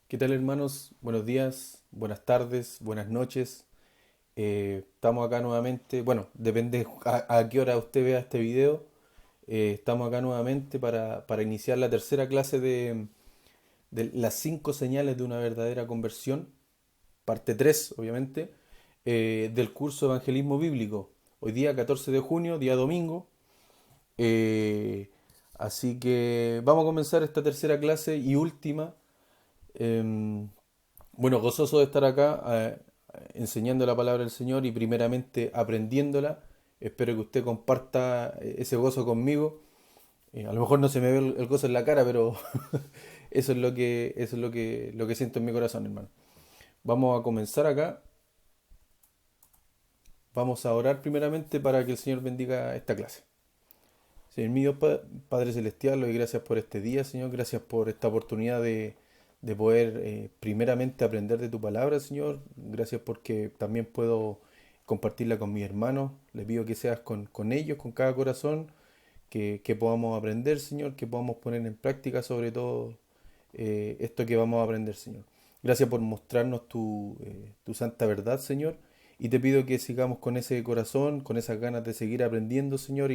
¿Qué tal, hermanos? Buenos días, buenas tardes, buenas noches. Estamos acá nuevamente. Bueno, depende a qué hora usted vea este video. Estamos acá nuevamente para iniciar la tercera clase de las cinco señales de una verdadera conversión, parte 3, obviamente, del curso Evangelismo Bíblico. Hoy día, 14 de junio, día domingo. Eh, Así que vamos a comenzar esta tercera clase y última. Em, bueno, gozoso de estar acá enseñando la palabra del Señor y primeramente aprendiéndola. Espero que usted comparta ese gozo conmigo. A lo mejor no se me ve el gozo en la cara, pero eso es lo que siento en mi corazón, hermano. Vamos a comenzar acá. Vamos a orar primeramente para que el Señor bendiga esta clase. Señor mío, Padre Celestial, le doy gracias por este día, Señor. Gracias por esta oportunidad de poder primeramente aprender de tu palabra, Señor. Gracias porque también puedo compartirla con mis hermanos. Le pido que seas con ellos, con cada corazón, que podamos aprender, Señor, que podamos poner en práctica sobre todo esto que vamos a aprender, Señor. Gracias por mostrarnos tu santa verdad, Señor. Y te pido que sigamos con ese corazón, con esas ganas de seguir aprendiendo, Señor,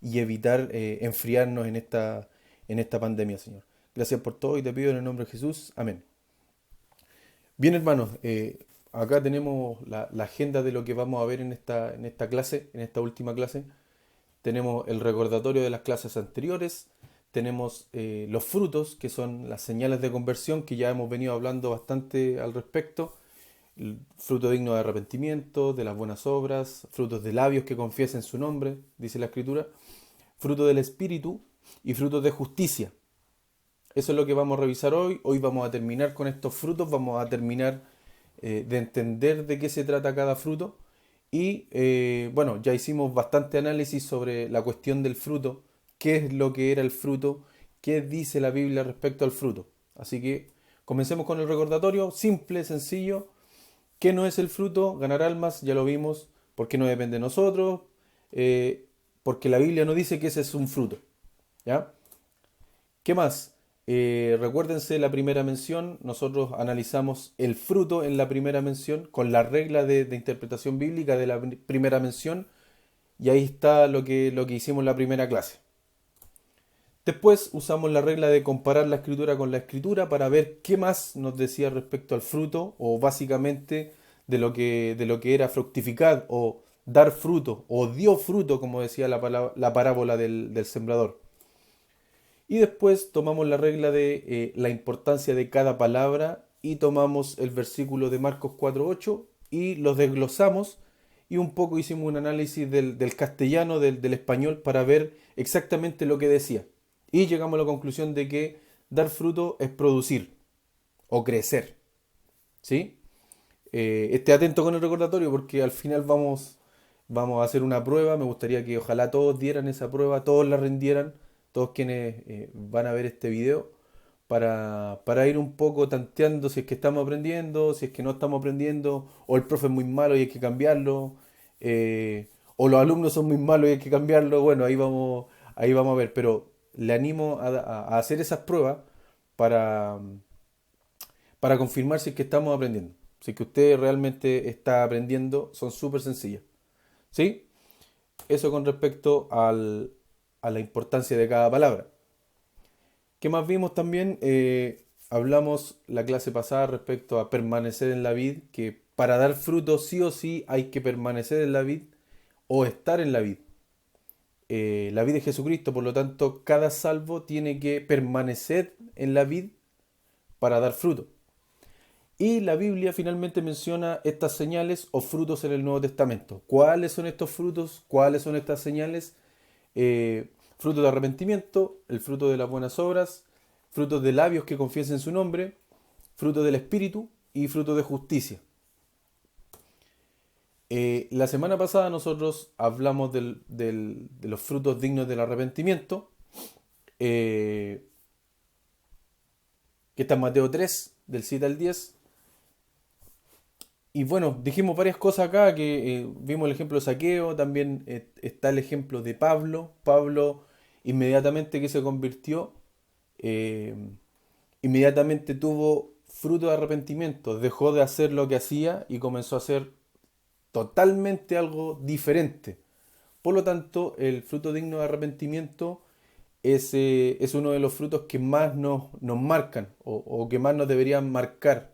y evitar enfriarnos en esta pandemia, Señor. Gracias por todo y te pido en el nombre de Jesús. Amén. Bien, hermanos, acá tenemos la agenda de lo que vamos a ver en esta clase, en esta última clase. Tenemos el recordatorio de las clases anteriores, tenemos los frutos, que son las señales de conversión, que ya hemos venido hablando bastante al respecto. El fruto digno de arrepentimiento, de las buenas obras, frutos de labios que confiesen su nombre, dice la Escritura, fruto del Espíritu y frutos de justicia. Eso es lo que vamos a revisar hoy. Hoy vamos a terminar con estos frutos, vamos a terminar de entender de qué se trata cada fruto. Y bueno, ya hicimos bastante análisis sobre la cuestión del fruto, qué es lo que era el fruto, qué dice la Biblia respecto al fruto. Así que comencemos con el recordatorio, simple, sencillo. ¿Qué no es el fruto? Ganar almas, ya lo vimos, porque no depende de nosotros, eh, porque la Biblia no dice que ese es un fruto. ¿Ya? ¿Qué más? Recuérdense la primera mención, nosotros analizamos el fruto en la primera mención con la regla de interpretación bíblica de la primera mención y ahí está lo que hicimos en la primera clase. Después usamos la regla de comparar la escritura con la escritura para ver qué más nos decía respecto al fruto o básicamente de lo que era fructificar o dar fruto o dio fruto como decía la parábola del sembrador. Y después tomamos la regla de la importancia de cada palabra y tomamos el versículo de Marcos 4.8 y los desglosamos y un poco hicimos un análisis del castellano, del español, para ver exactamente lo que decía. Y llegamos a la conclusión de que dar fruto es producir o crecer. ¿Sí? Esté atento con el recordatorio porque al final vamos a hacer una prueba. Me gustaría que ojalá todos dieran esa prueba, todos la rindieran, todos quienes van a ver este video, para ir un poco tanteando si es que estamos aprendiendo, si es que no estamos aprendiendo, o el profe es muy malo y hay que cambiarlo, o los alumnos son muy malos y hay que cambiarlo. Bueno, ahí vamos a ver, pero le animo a hacer esas pruebas para, para confirmar si es que estamos aprendiendo. Si es que usted realmente está aprendiendo, son súper sencillas. ¿Sí? Eso con respecto a la importancia de cada palabra. ¿Qué más vimos también? Hablamos la clase pasada respecto a permanecer en la vid, que para dar fruto sí o sí hay que permanecer en la vid o estar en la vid. La vid es Jesucristo, por lo tanto, cada salvo tiene que permanecer en la vid para dar fruto. Y la Biblia finalmente menciona estas señales o frutos en el Nuevo Testamento. ¿Cuáles son estos frutos? ¿Cuáles son estas señales? Fruto de arrepentimiento, el fruto de las buenas obras, frutos de labios que confiesen su nombre, fruto del Espíritu y fruto de justicia. La semana pasada nosotros hablamos de los frutos dignos del arrepentimiento, eh, que está en Mateo 3, del 7 al 10. Y bueno, dijimos varias cosas acá, que vimos el ejemplo de Saqueo, también está el ejemplo de Pablo. Pablo, inmediatamente que se convirtió, eh, inmediatamente tuvo fruto de arrepentimiento, dejó de hacer lo que hacía y comenzó a hacer totalmente algo diferente. Por lo tanto, el fruto digno de arrepentimiento es uno de los frutos que más nos marcan o que más nos deberían marcar.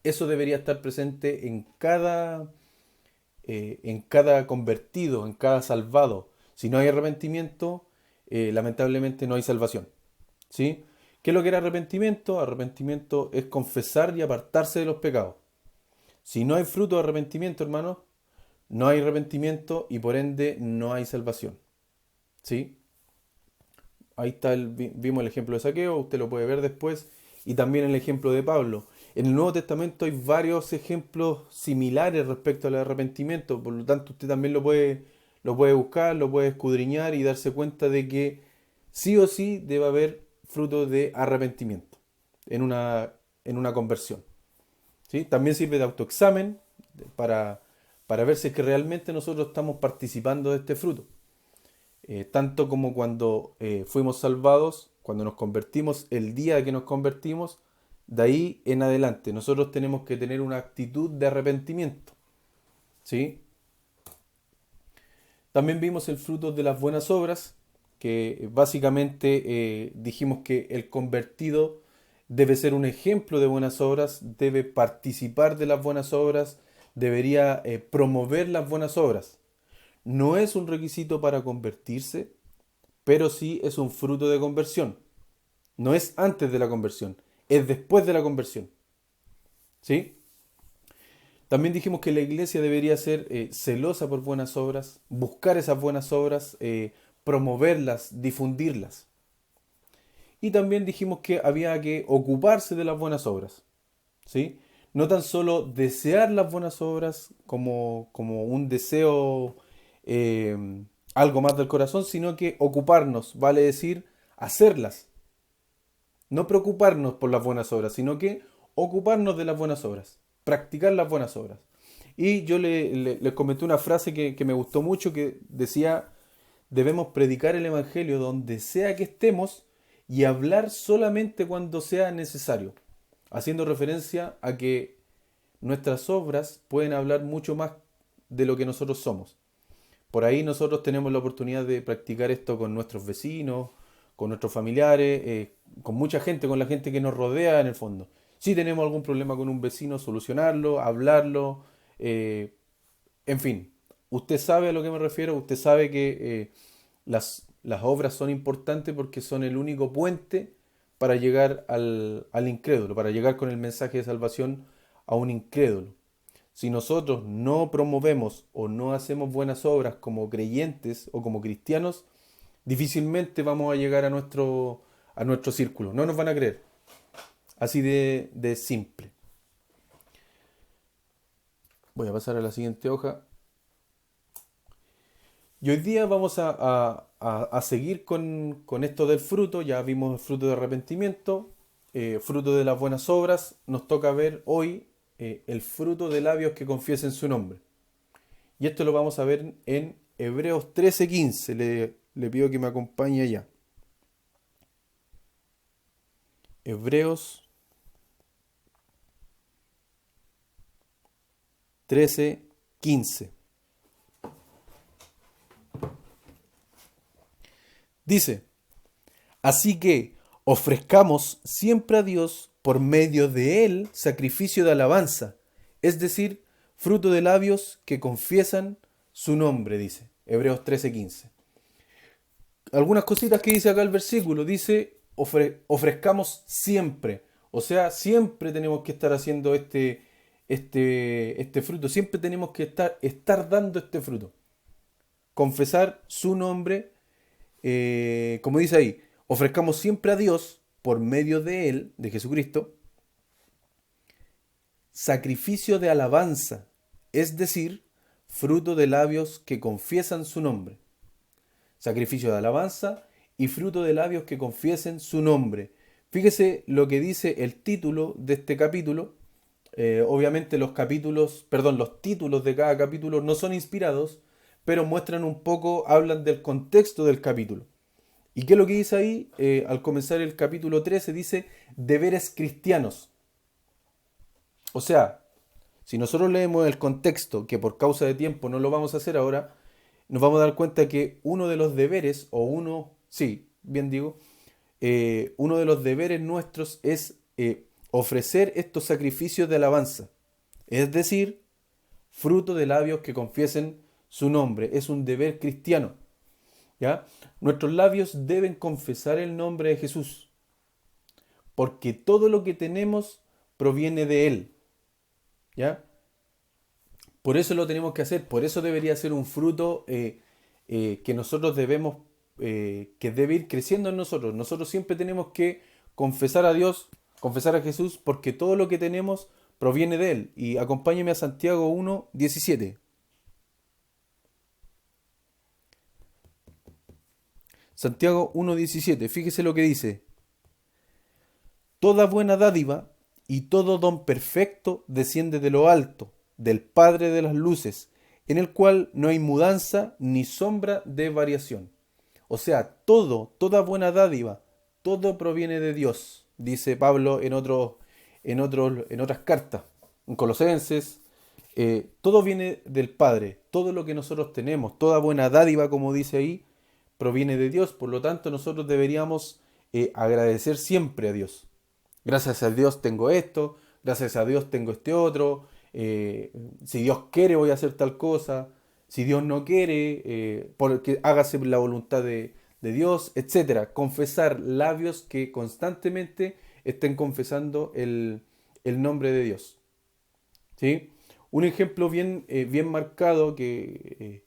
Eso debería estar presente en cada convertido, en cada salvado. Si no hay arrepentimiento, lamentablemente no hay salvación. ¿Sí? ¿Qué es lo que era arrepentimiento? Arrepentimiento es confesar y apartarse de los pecados. Si no hay fruto de arrepentimiento, hermanos, no hay arrepentimiento y por ende no hay salvación. ¿Sí? Ahí está vimos el ejemplo de Saqueo, usted lo puede ver después, y también el ejemplo de Pablo. En el Nuevo Testamento hay varios ejemplos similares respecto al arrepentimiento, por lo tanto usted también lo puede buscar, lo puede escudriñar y darse cuenta de que sí o sí debe haber fruto de arrepentimiento en una conversión. ¿Sí? También sirve de autoexamen para, para ver si es que realmente nosotros estamos participando de este fruto. Tanto como cuando fuimos salvados, cuando nos convertimos, el día que nos convertimos, de ahí en adelante nosotros tenemos que tener una actitud de arrepentimiento. ¿Sí? También vimos el fruto de las buenas obras, que básicamente dijimos que el convertido debe ser un ejemplo de buenas obras, debe participar de las buenas obras, debería promover las buenas obras. No es un requisito para convertirse, pero sí es un fruto de conversión. No es antes de la conversión, es después de la conversión. ¿Sí? También dijimos que la iglesia debería ser celosa por buenas obras, buscar esas buenas obras, promoverlas, difundirlas. Y también dijimos que había que ocuparse de las buenas obras. ¿Sí? No tan solo desear las buenas obras como un deseo, eh, algo más del corazón, sino que ocuparnos, vale decir, hacerlas. No preocuparnos por las buenas obras, sino que ocuparnos de las buenas obras, practicar las buenas obras. Y yo les comenté una frase que me gustó mucho que decía, debemos predicar el Evangelio donde sea que estemos y hablar solamente cuando sea necesario, haciendo referencia a que nuestras obras pueden hablar mucho más de lo que nosotros somos. Por ahí nosotros tenemos la oportunidad de practicar esto con nuestros vecinos, con nuestros familiares, con mucha gente, con la gente que nos rodea en el fondo. Si tenemos algún problema con un vecino, solucionarlo, hablarlo, eh, en fin. Usted sabe a lo que me refiero, usted sabe que las obras son importantes porque son el único puente para llegar al incrédulo, para llegar con el mensaje de salvación a un incrédulo. Si nosotros no promovemos o no hacemos buenas obras como creyentes o como cristianos, difícilmente vamos a llegar a nuestro círculo. No nos van a creer. Así de simple. Voy a pasar a la siguiente hoja. Y hoy día vamos a seguir con esto del fruto. Ya vimos el fruto de arrepentimiento, fruto de las buenas obras. Nos toca ver hoy el fruto de labios que confiesen su nombre. Y esto lo vamos a ver en Hebreos 13:15. Le pido que me acompañe allá. Hebreos 13:15. Dice, así que ofrezcamos siempre a Dios por medio de Él sacrificio de alabanza, es decir, fruto de labios que confiesan su nombre, dice Hebreos 13:15. Algunas cositas que dice acá el versículo, dice ofrezcamos siempre, o sea, siempre tenemos que estar haciendo este fruto, siempre tenemos que estar dando este fruto, confesar su nombre, como dice ahí, ofrezcamos siempre a Dios, por medio de Él, de Jesucristo, sacrificio de alabanza, es decir, fruto de labios que confiesan su nombre. Sacrificio de alabanza y fruto de labios que confiesen su nombre. Fíjese lo que dice el título de este capítulo. Obviamente los títulos de cada capítulo no son inspirados, pero muestran un poco, hablan del contexto del capítulo. ¿Y qué es lo que dice ahí? Al comenzar el capítulo 13 dice deberes cristianos. O sea, si nosotros leemos el contexto, que por causa de tiempo no lo vamos a hacer ahora, nos vamos a dar cuenta que uno de los deberes, sí, bien digo, uno de los deberes nuestros es ofrecer estos sacrificios de alabanza. Es decir, fruto de labios que confiesen su nombre. Es un deber cristiano. ¿Ya? Nuestros labios deben confesar el nombre de Jesús, porque todo lo que tenemos proviene de Él. ¿Ya? Por eso lo tenemos que hacer, por eso debería ser un fruto que nosotros debemos, que debe ir creciendo en nosotros. Nosotros siempre tenemos que confesar a Dios, confesar a Jesús, porque todo lo que tenemos proviene de Él. Y acompáñeme a Santiago 1:17. Santiago 1:17, fíjese lo que dice. Toda buena dádiva y todo don perfecto desciende de lo alto, del Padre de las luces, en el cual no hay mudanza ni sombra de variación. O sea, toda buena dádiva, todo proviene de Dios, dice Pablo en otras cartas, en Colosenses. Todo viene del Padre, todo lo que nosotros tenemos, toda buena dádiva, como dice ahí, proviene de Dios. Por lo tanto, nosotros deberíamos agradecer siempre a Dios. Gracias a Dios tengo esto, gracias a Dios tengo este otro, si Dios quiere voy a hacer tal cosa, si Dios no quiere, porque hágase la voluntad de Dios, etcétera. Confesar labios que constantemente estén confesando el nombre de Dios. ¿Sí? Un ejemplo bien marcado que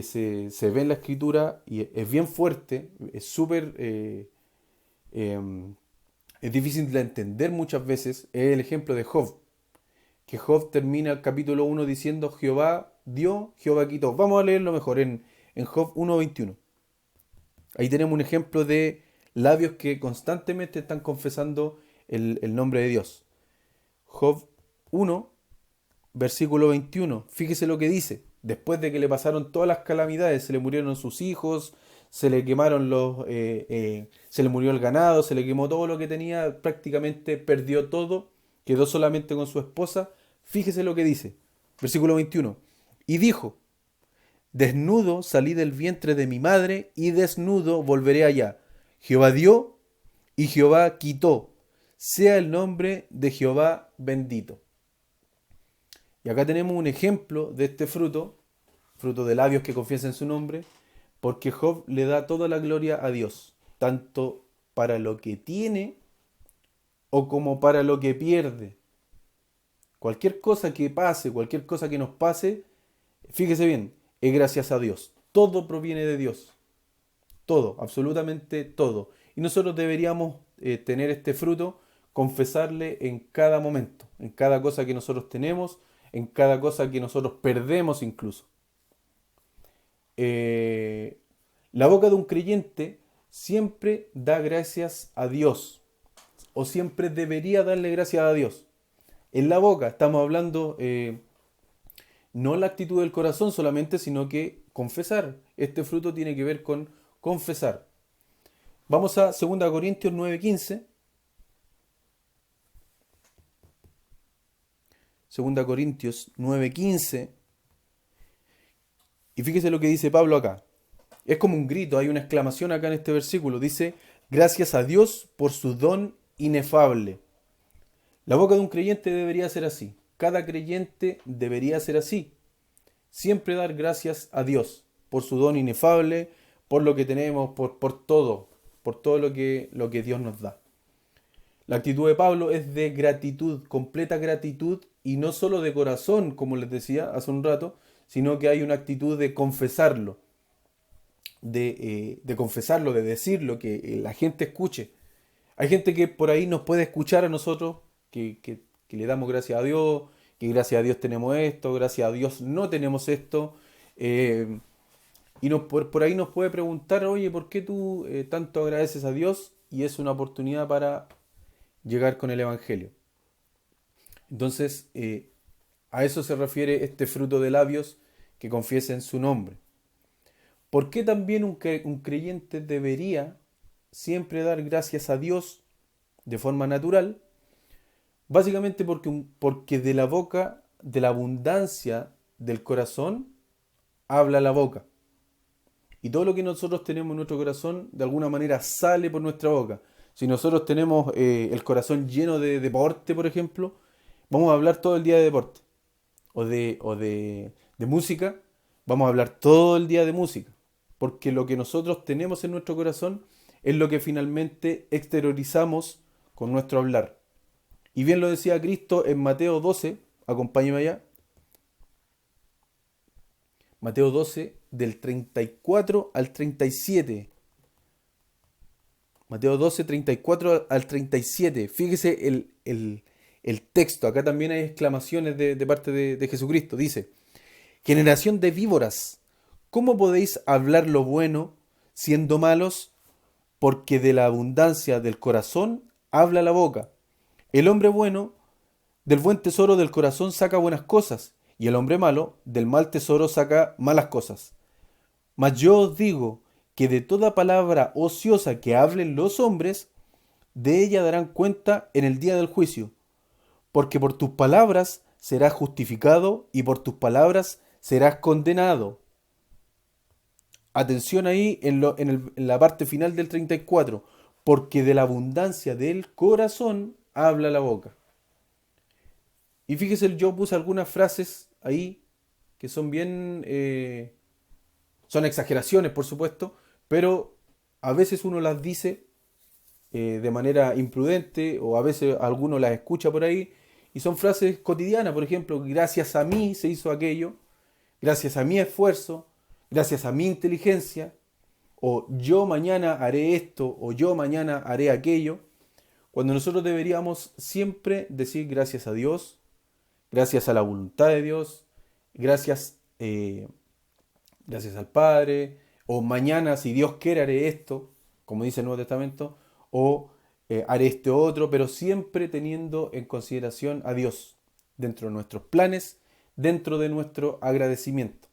se ve en la escritura y es bien fuerte, es súper... em, es difícil de entender muchas veces, es el ejemplo de Job, que Job termina el capítulo 1 diciendo Jehová dio, Jehová quitó. Vamos a leerlo mejor en Job 1:21. Ahí tenemos un ejemplo de labios que constantemente están confesando el nombre de Dios. Job 1, versículo 21. Fíjese lo que dice. Después de que le pasaron todas las calamidades, se le murieron sus hijos, se le quemaron se le murió el ganado, se le quemó todo lo que tenía, prácticamente perdió todo, quedó solamente con su esposa. Fíjese lo que dice. Versículo 21. Y dijo, desnudo salí del vientre de mi madre y desnudo volveré allá. Jehová dio y Jehová quitó. Sea el nombre de Jehová bendito. Y acá tenemos un ejemplo de este fruto, fruto de labios que confiesan su nombre, porque Job le da toda la gloria a Dios, tanto para lo que tiene o como para lo que pierde. Cualquier cosa que pase, cualquier cosa que nos pase, fíjese bien, es gracias a Dios. Todo proviene de Dios. Todo, absolutamente todo. Y nosotros deberíamos tener este fruto, confesarle en cada momento, en cada cosa que nosotros tenemos, en cada cosa que nosotros perdemos incluso. Eh, la boca de un creyente siempre da gracias a Dios, o siempre debería darle gracias a Dios. En la boca estamos hablando no la actitud del corazón solamente, sino que confesar. Este fruto tiene que ver con confesar. Vamos a 2 Corintios 9:15. 2 Corintios 9:15. Y fíjese lo que dice Pablo acá. Es como un grito, hay una exclamación acá en este versículo. Dice, gracias a Dios por su don inefable. La boca de un creyente debería ser así. Cada creyente debería ser así. Siempre dar gracias a Dios por su don inefable, por lo que tenemos, por todo lo que Dios nos da. La actitud de Pablo es de gratitud, completa gratitud, y no solo de corazón, como les decía hace un rato, sino que hay una actitud de confesarlo, de confesarlo, de decirlo, que la gente escuche. Hay gente que por ahí nos puede escuchar a nosotros, que le damos gracias a Dios, que gracias a Dios tenemos esto, gracias a Dios no tenemos esto, eh, y por ahí nos puede preguntar, oye, ¿por qué tú tanto agradeces a Dios? Y es una oportunidad para llegar con el Evangelio. Entonces, a eso se refiere este fruto de labios que confiesen su nombre. ¿Por qué también un creyente debería siempre dar gracias a Dios de forma natural? Básicamente porque de la boca, de la abundancia del corazón, habla la boca. Y todo lo que nosotros tenemos en nuestro corazón, de alguna manera, sale por nuestra boca. Si nosotros tenemos el corazón lleno de deporte, por ejemplo, vamos a hablar todo el día de deporte. O de música, vamos a hablar todo el día de música. Porque lo que nosotros tenemos en nuestro corazón es lo que finalmente exteriorizamos con nuestro hablar. Y bien lo decía Cristo en Mateo 12, acompáñeme allá. Mateo 12, del 34 al 37. Mateo 12, 34 al 37. Fíjese el texto. Acá también hay exclamaciones de parte de Jesucristo. Dice, generación de víboras, ¿cómo podéis hablar lo bueno siendo malos? Porque de la abundancia del corazón habla la boca. El hombre bueno del buen tesoro del corazón saca buenas cosas, y el hombre malo del mal tesoro saca malas cosas. Mas yo os digo que de toda palabra ociosa que hablen los hombres, de ella darán cuenta en el día del juicio, porque por tus palabras serás justificado y por tus palabras serás condenado. Atención ahí en la parte final del 34, porque de la abundancia del corazón habla la boca. Y fíjese, yo puse algunas frases ahí que son bien, son exageraciones, por supuesto, pero a veces uno las dice de manera imprudente o a veces alguno las escucha por ahí y son frases cotidianas, por ejemplo, gracias a mí se hizo aquello, gracias a mi esfuerzo, gracias a mi inteligencia, o yo mañana haré esto, o yo mañana haré aquello, cuando nosotros deberíamos siempre decir gracias a Dios, gracias a la voluntad de Dios, gracias, gracias al Padre, o mañana si Dios quiere haré esto, como dice el Nuevo Testamento, o haré este otro, pero siempre teniendo en consideración a Dios dentro de nuestros planes, dentro de nuestro agradecimiento.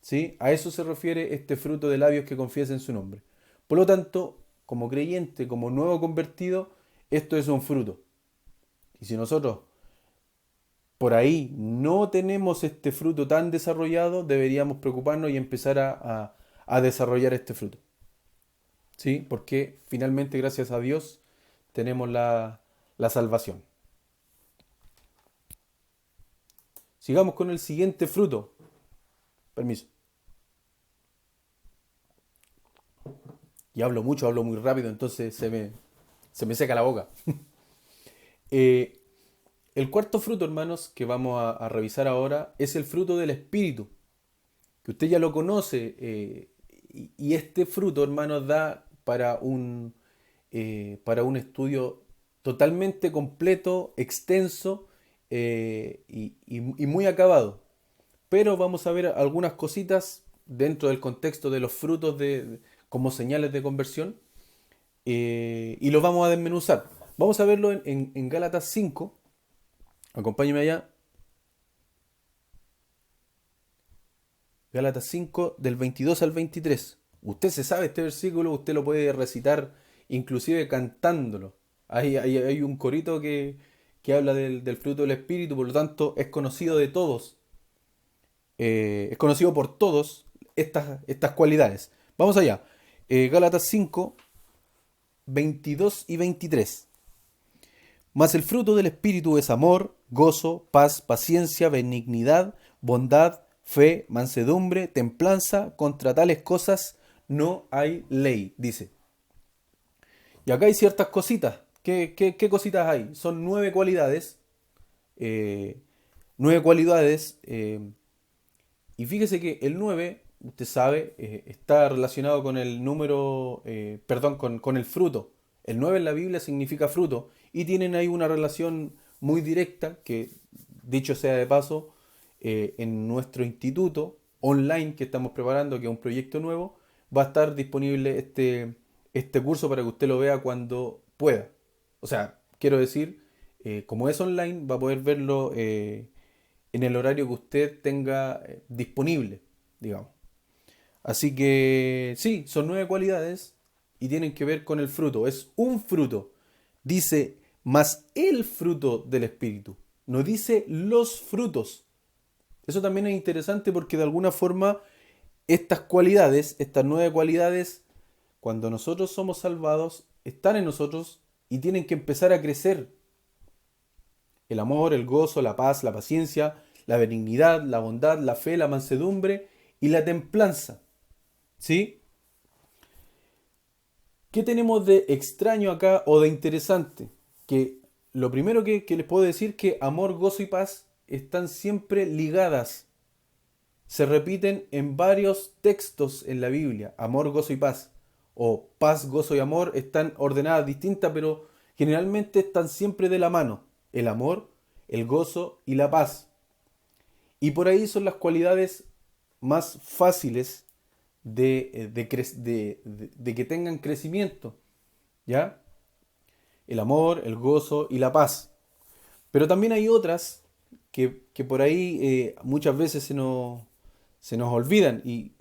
¿Sí? A eso se refiere este fruto de labios que confiesen su nombre. Por lo tanto, como creyente, como nuevo convertido, esto es un fruto. Y si nosotros por ahí no tenemos este fruto tan desarrollado, deberíamos preocuparnos y empezar a desarrollar este fruto. ¿Sí? Porque finalmente, gracias a Dios, tenemos la salvación. Sigamos con el siguiente fruto. Permiso. Y hablo mucho, hablo muy rápido, entonces se me seca la boca. Eh, el cuarto fruto, hermanos, que vamos a revisar ahora es el fruto del Espíritu, que usted ya lo conoce. Y este fruto, hermanos, da para un estudio totalmente completo, extenso y muy acabado. Pero vamos a ver algunas cositas dentro del contexto de los frutos como señales de conversión y los vamos a desmenuzar. Vamos a verlo en Gálatas 5. Acompáñeme allá. Gálatas 5 del 22 al 23. Usted se sabe este versículo, usted lo puede recitar inclusive cantándolo. Hay un corito que habla del fruto del Espíritu, por lo tanto es conocido de todos. Es conocido por todos estas cualidades. Vamos allá. Gálatas 5, 22 y 23. Mas el fruto del Espíritu es amor, gozo, paz, paciencia, benignidad, bondad, fe, mansedumbre, templanza. Contra tales cosas no hay ley, dice. Y acá hay ciertas cositas. ¿Qué cositas hay? Son 9 cualidades. eh, 9 cualidades. Y fíjese que el 9, usted sabe, está relacionado con el número, perdón, con el fruto. El 9 en la Biblia significa fruto y tienen ahí una relación muy directa que, dicho sea de paso, en nuestro instituto online que estamos preparando, que es un proyecto nuevo, va a estar disponible este curso para que usted lo vea cuando pueda. O sea, quiero decir, como es online, va a poder verlo en el horario que usted tenga disponible, digamos. Así que sí, son 9 cualidades y tienen que ver con el fruto. Es un fruto. Dice, más el fruto del Espíritu. No dice los frutos. Eso también es interesante porque de alguna forma estas cualidades, estas 9 cualidades, cuando nosotros somos salvados, están en nosotros y tienen que empezar a crecer. El amor, el gozo, la paz, la paciencia, la benignidad, la bondad, la fe, la mansedumbre y la templanza. ¿Sí? ¿Qué tenemos de extraño acá o de interesante? Que lo primero que les puedo decir es que amor, gozo y paz están siempre ligadas. Se repiten en varios textos en la Biblia. Amor, gozo y paz. O paz, gozo y amor están ordenadas distintas, pero generalmente están siempre de la mano. El amor, el gozo y la paz. Y por ahí son las cualidades más fáciles de que tengan crecimiento, ¿ya? El amor, el gozo y la paz. Pero también hay otras que por ahí muchas veces se nos olvidan. Y-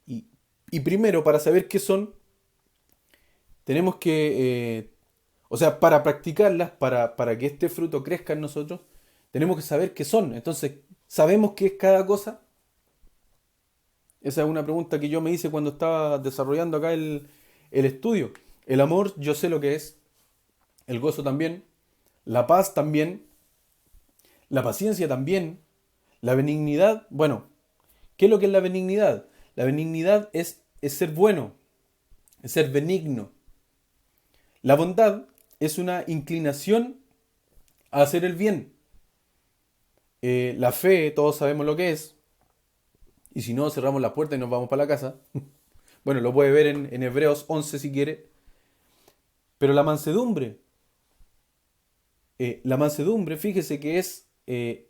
y primero, para saber qué son, tenemos que, o sea, para practicarlas, para que este fruto crezca en nosotros, tenemos que saber qué son. Entonces, ¿sabemos qué es cada cosa? Esa es una pregunta que yo me hice cuando estaba desarrollando acá el estudio. El amor, yo sé lo que es. El gozo también. La paz también. La paciencia también. La benignidad, bueno, ¿qué es lo que es la benignidad? La benignidad es ser bueno, es ser benigno. La bondad es una inclinación a hacer el bien. La fe, todos sabemos lo que es. Y si no, cerramos la puerta y nos vamos para la casa. Bueno, lo puede ver en Hebreos 11 si quiere. Pero la mansedumbre, fíjese que es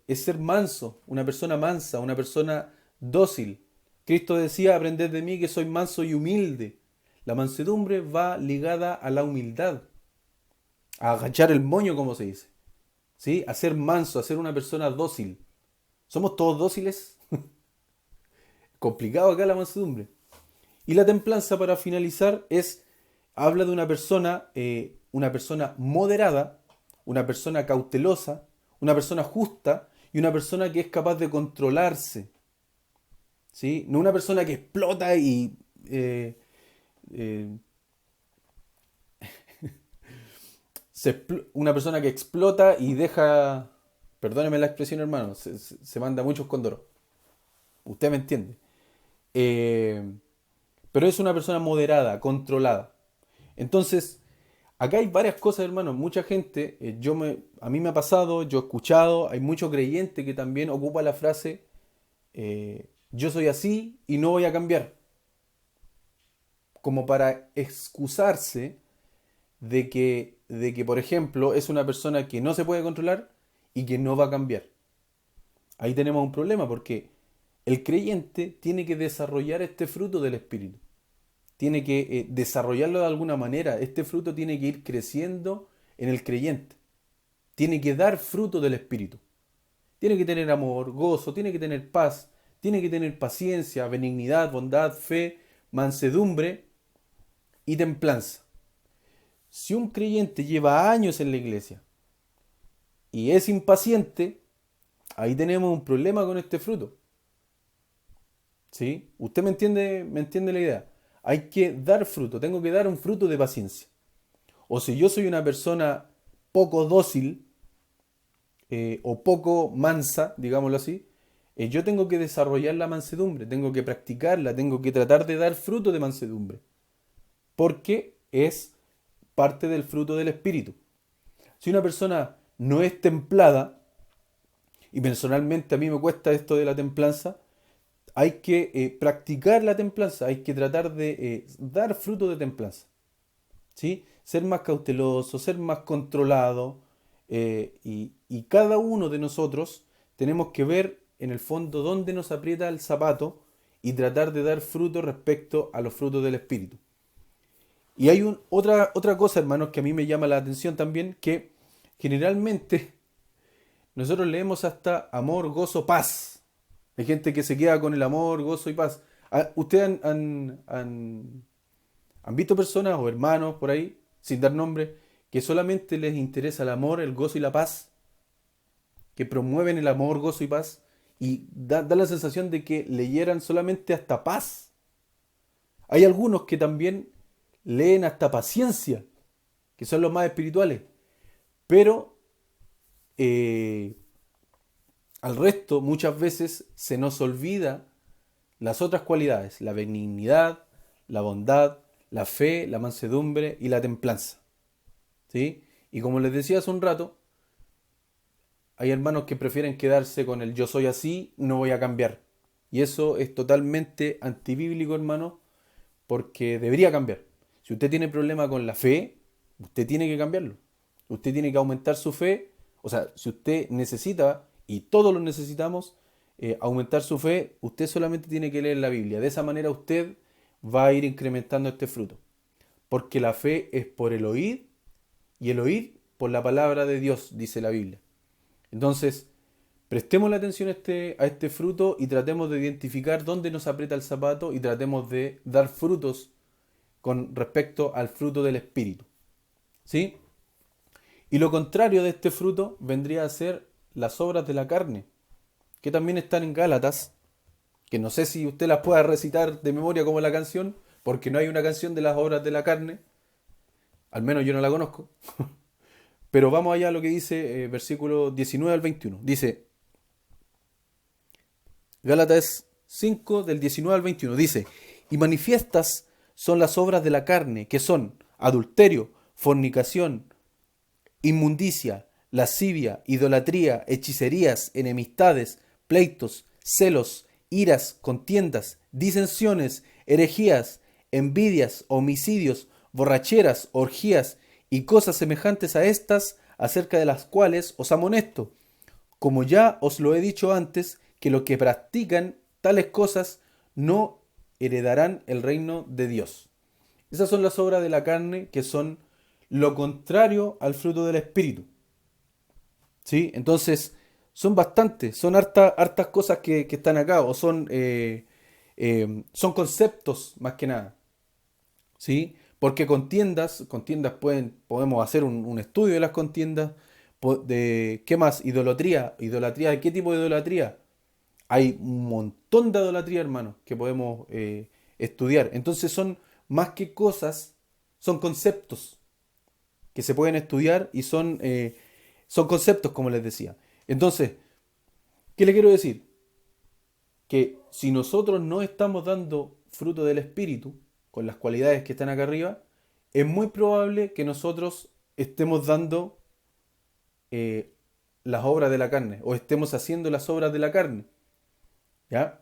ser manso, una persona mansa, una persona dócil. Cristo decía, aprended de mí que soy manso y humilde. La mansedumbre va ligada a la humildad, a agachar el moño, como se dice, ¿sí? A ser manso, a ser una persona dócil. ¿Somos todos dóciles? Complicado acá la mansedumbre. Y la templanza, para finalizar, habla de una persona moderada, una persona cautelosa, una persona justa y una persona que es capaz de controlarse, ¿sí? No una persona que explota y eh, una persona que explota y deja, perdóneme la expresión hermano, se manda muchos cóndoros. Usted me entiende. Eh, pero es una persona moderada, controlada. Entonces, acá hay varias cosas, hermano. Mucha gente, a mí me ha pasado, yo he escuchado, hay mucho creyente que también ocupa la frase, yo soy así y no voy a cambiar, como para excusarse de que, por ejemplo, es una persona que no se puede controlar y que no va a cambiar. Ahí tenemos un problema porque el creyente tiene que desarrollar este fruto del Espíritu. Tiene que desarrollarlo de alguna manera. Este fruto tiene que ir creciendo en el creyente. Tiene que dar fruto del Espíritu. Tiene que tener amor, gozo, tiene que tener paz, tiene que tener paciencia, benignidad, bondad, fe, mansedumbre y templanza. Si un creyente lleva años en la iglesia y es impaciente, ahí tenemos un problema con este fruto. ¿Sí? ¿Usted me entiende la idea? Hay que dar fruto, tengo que dar un fruto de paciencia. O si yo soy una persona poco dócil o poco mansa, digámoslo así, yo tengo que desarrollar la mansedumbre, tengo que practicarla, tengo que tratar de dar fruto de mansedumbre, porque es parte del fruto del Espíritu. Si una persona no es templada, y personalmente a mí me cuesta esto de la templanza, hay que practicar la templanza, hay que tratar de dar fruto de templanza. ¿Sí? Ser más cauteloso, ser más controlado, y cada uno de nosotros tenemos que ver en el fondo dónde nos aprieta el zapato y tratar de dar fruto respecto a los frutos del Espíritu. Y hay otra cosa, hermanos, que a mí me llama la atención también, que generalmente nosotros leemos hasta amor, gozo, paz. Hay gente que se queda con el amor, gozo y paz. ¿Ustedes han visto personas o hermanos por ahí, sin dar nombre, que solamente les interesa el amor, el gozo y la paz? Que promueven el amor, gozo y paz. Y da la sensación de que leyeran solamente hasta paz. Hay algunos que también leen hasta paciencia, que son los más espirituales. Pero eh, al resto muchas veces se nos olvida las otras cualidades, la benignidad, la bondad, la fe, la mansedumbre y la templanza. ¿Sí? Y como les decía hace un rato, hay hermanos que prefieren quedarse con el yo soy así, no voy a cambiar. Y eso es totalmente antibíblico, hermano, porque debería cambiar. Si usted tiene problema con la fe, usted tiene que cambiarlo. Usted tiene que aumentar su fe. O sea, si usted necesita, y todos lo necesitamos, aumentar su fe, usted solamente tiene que leer la Biblia. De esa manera usted va a ir incrementando este fruto. Porque la fe es por el oír y el oír por la palabra de Dios, dice la Biblia. Entonces, prestemos la atención a este fruto y tratemos de identificar dónde nos aprieta el zapato y tratemos de dar frutos con respecto al fruto del Espíritu. ¿Sí? Y lo contrario de este fruto vendría a ser las obras de la carne, que también están en Gálatas, que no sé si usted las pueda recitar de memoria como la canción, porque no hay una canción de las obras de la carne, al menos yo no la conozco. Pero vamos allá a lo que dice versículo 19 al 21. Dice, Gálatas 5 del 19 al 21. Dice, y manifiestas son las obras de la carne, que son adulterio, fornicación, inmundicia, lascivia, idolatría, hechicerías, enemistades, pleitos, celos, iras, contiendas, disensiones, herejías, envidias, homicidios, borracheras, orgías y cosas semejantes a estas, acerca de las cuales os amonesto, como ya os lo he dicho antes, que los que practican tales cosas no heredarán el reino de Dios. Esas son las obras de la carne, que son lo contrario al fruto del Espíritu. ¿Sí? Entonces, son bastantes, son hartas cosas que están acá, o son conceptos más que nada. ¿Sí? Porque contiendas podemos hacer un estudio de las contiendas, de ¿qué más? Idolatría, ¿de qué tipo de idolatría? Hay un montón de idolatría, hermano, que podemos estudiar. Entonces son más que cosas, son conceptos que se pueden estudiar y son conceptos, como les decía. Entonces, ¿qué le quiero decir? Que si nosotros no estamos dando fruto del Espíritu, con las cualidades que están acá arriba, es muy probable que nosotros estemos dando eh, las obras de la carne, o estemos haciendo las obras de la carne. ¿Ya?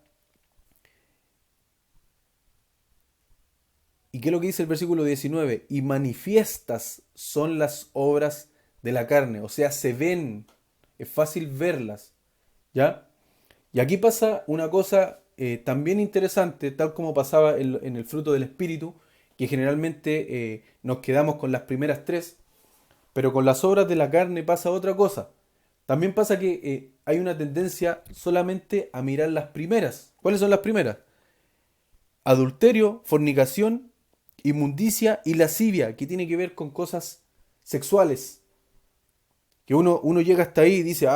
¿Y qué es lo que dice el versículo 19? Y manifiestas son las obras de la carne, o sea, se ven, es fácil verlas. ¿Ya? Y aquí pasa una cosa también interesante, tal como pasaba en el fruto del Espíritu, que generalmente nos quedamos con las primeras tres, pero con las obras de la carne pasa otra cosa. También pasa que hay una tendencia solamente a mirar las primeras. ¿Cuáles son las primeras? Adulterio, fornicación, inmundicia y lascivia, que tiene que ver con cosas sexuales. Que uno llega hasta ahí y dice,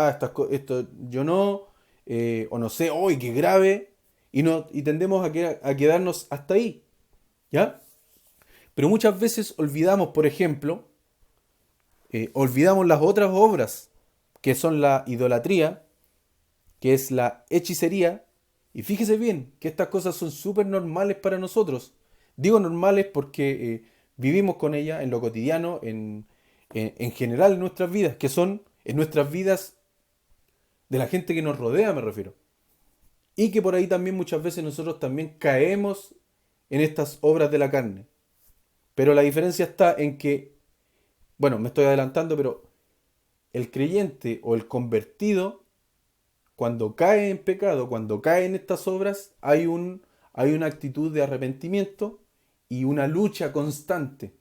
esto yo no, o no sé, ¡ay, qué grave! Y tendemos a quedarnos hasta ahí, ¿ya? Pero muchas veces olvidamos, por ejemplo, olvidamos las otras obras, que son la idolatría, que es la hechicería, y fíjese bien que estas cosas son súper normales para nosotros. Digo normales porque vivimos con ellas en lo cotidiano, en general en nuestras vidas, que son en nuestras vidas de la gente que nos rodea, me refiero. Y que por ahí también muchas veces nosotros también caemos en estas obras de la carne. Pero la diferencia está en que, bueno, me estoy adelantando, pero el creyente o el convertido, cuando cae en pecado, cuando cae en estas obras, hay una actitud de arrepentimiento y una lucha constante.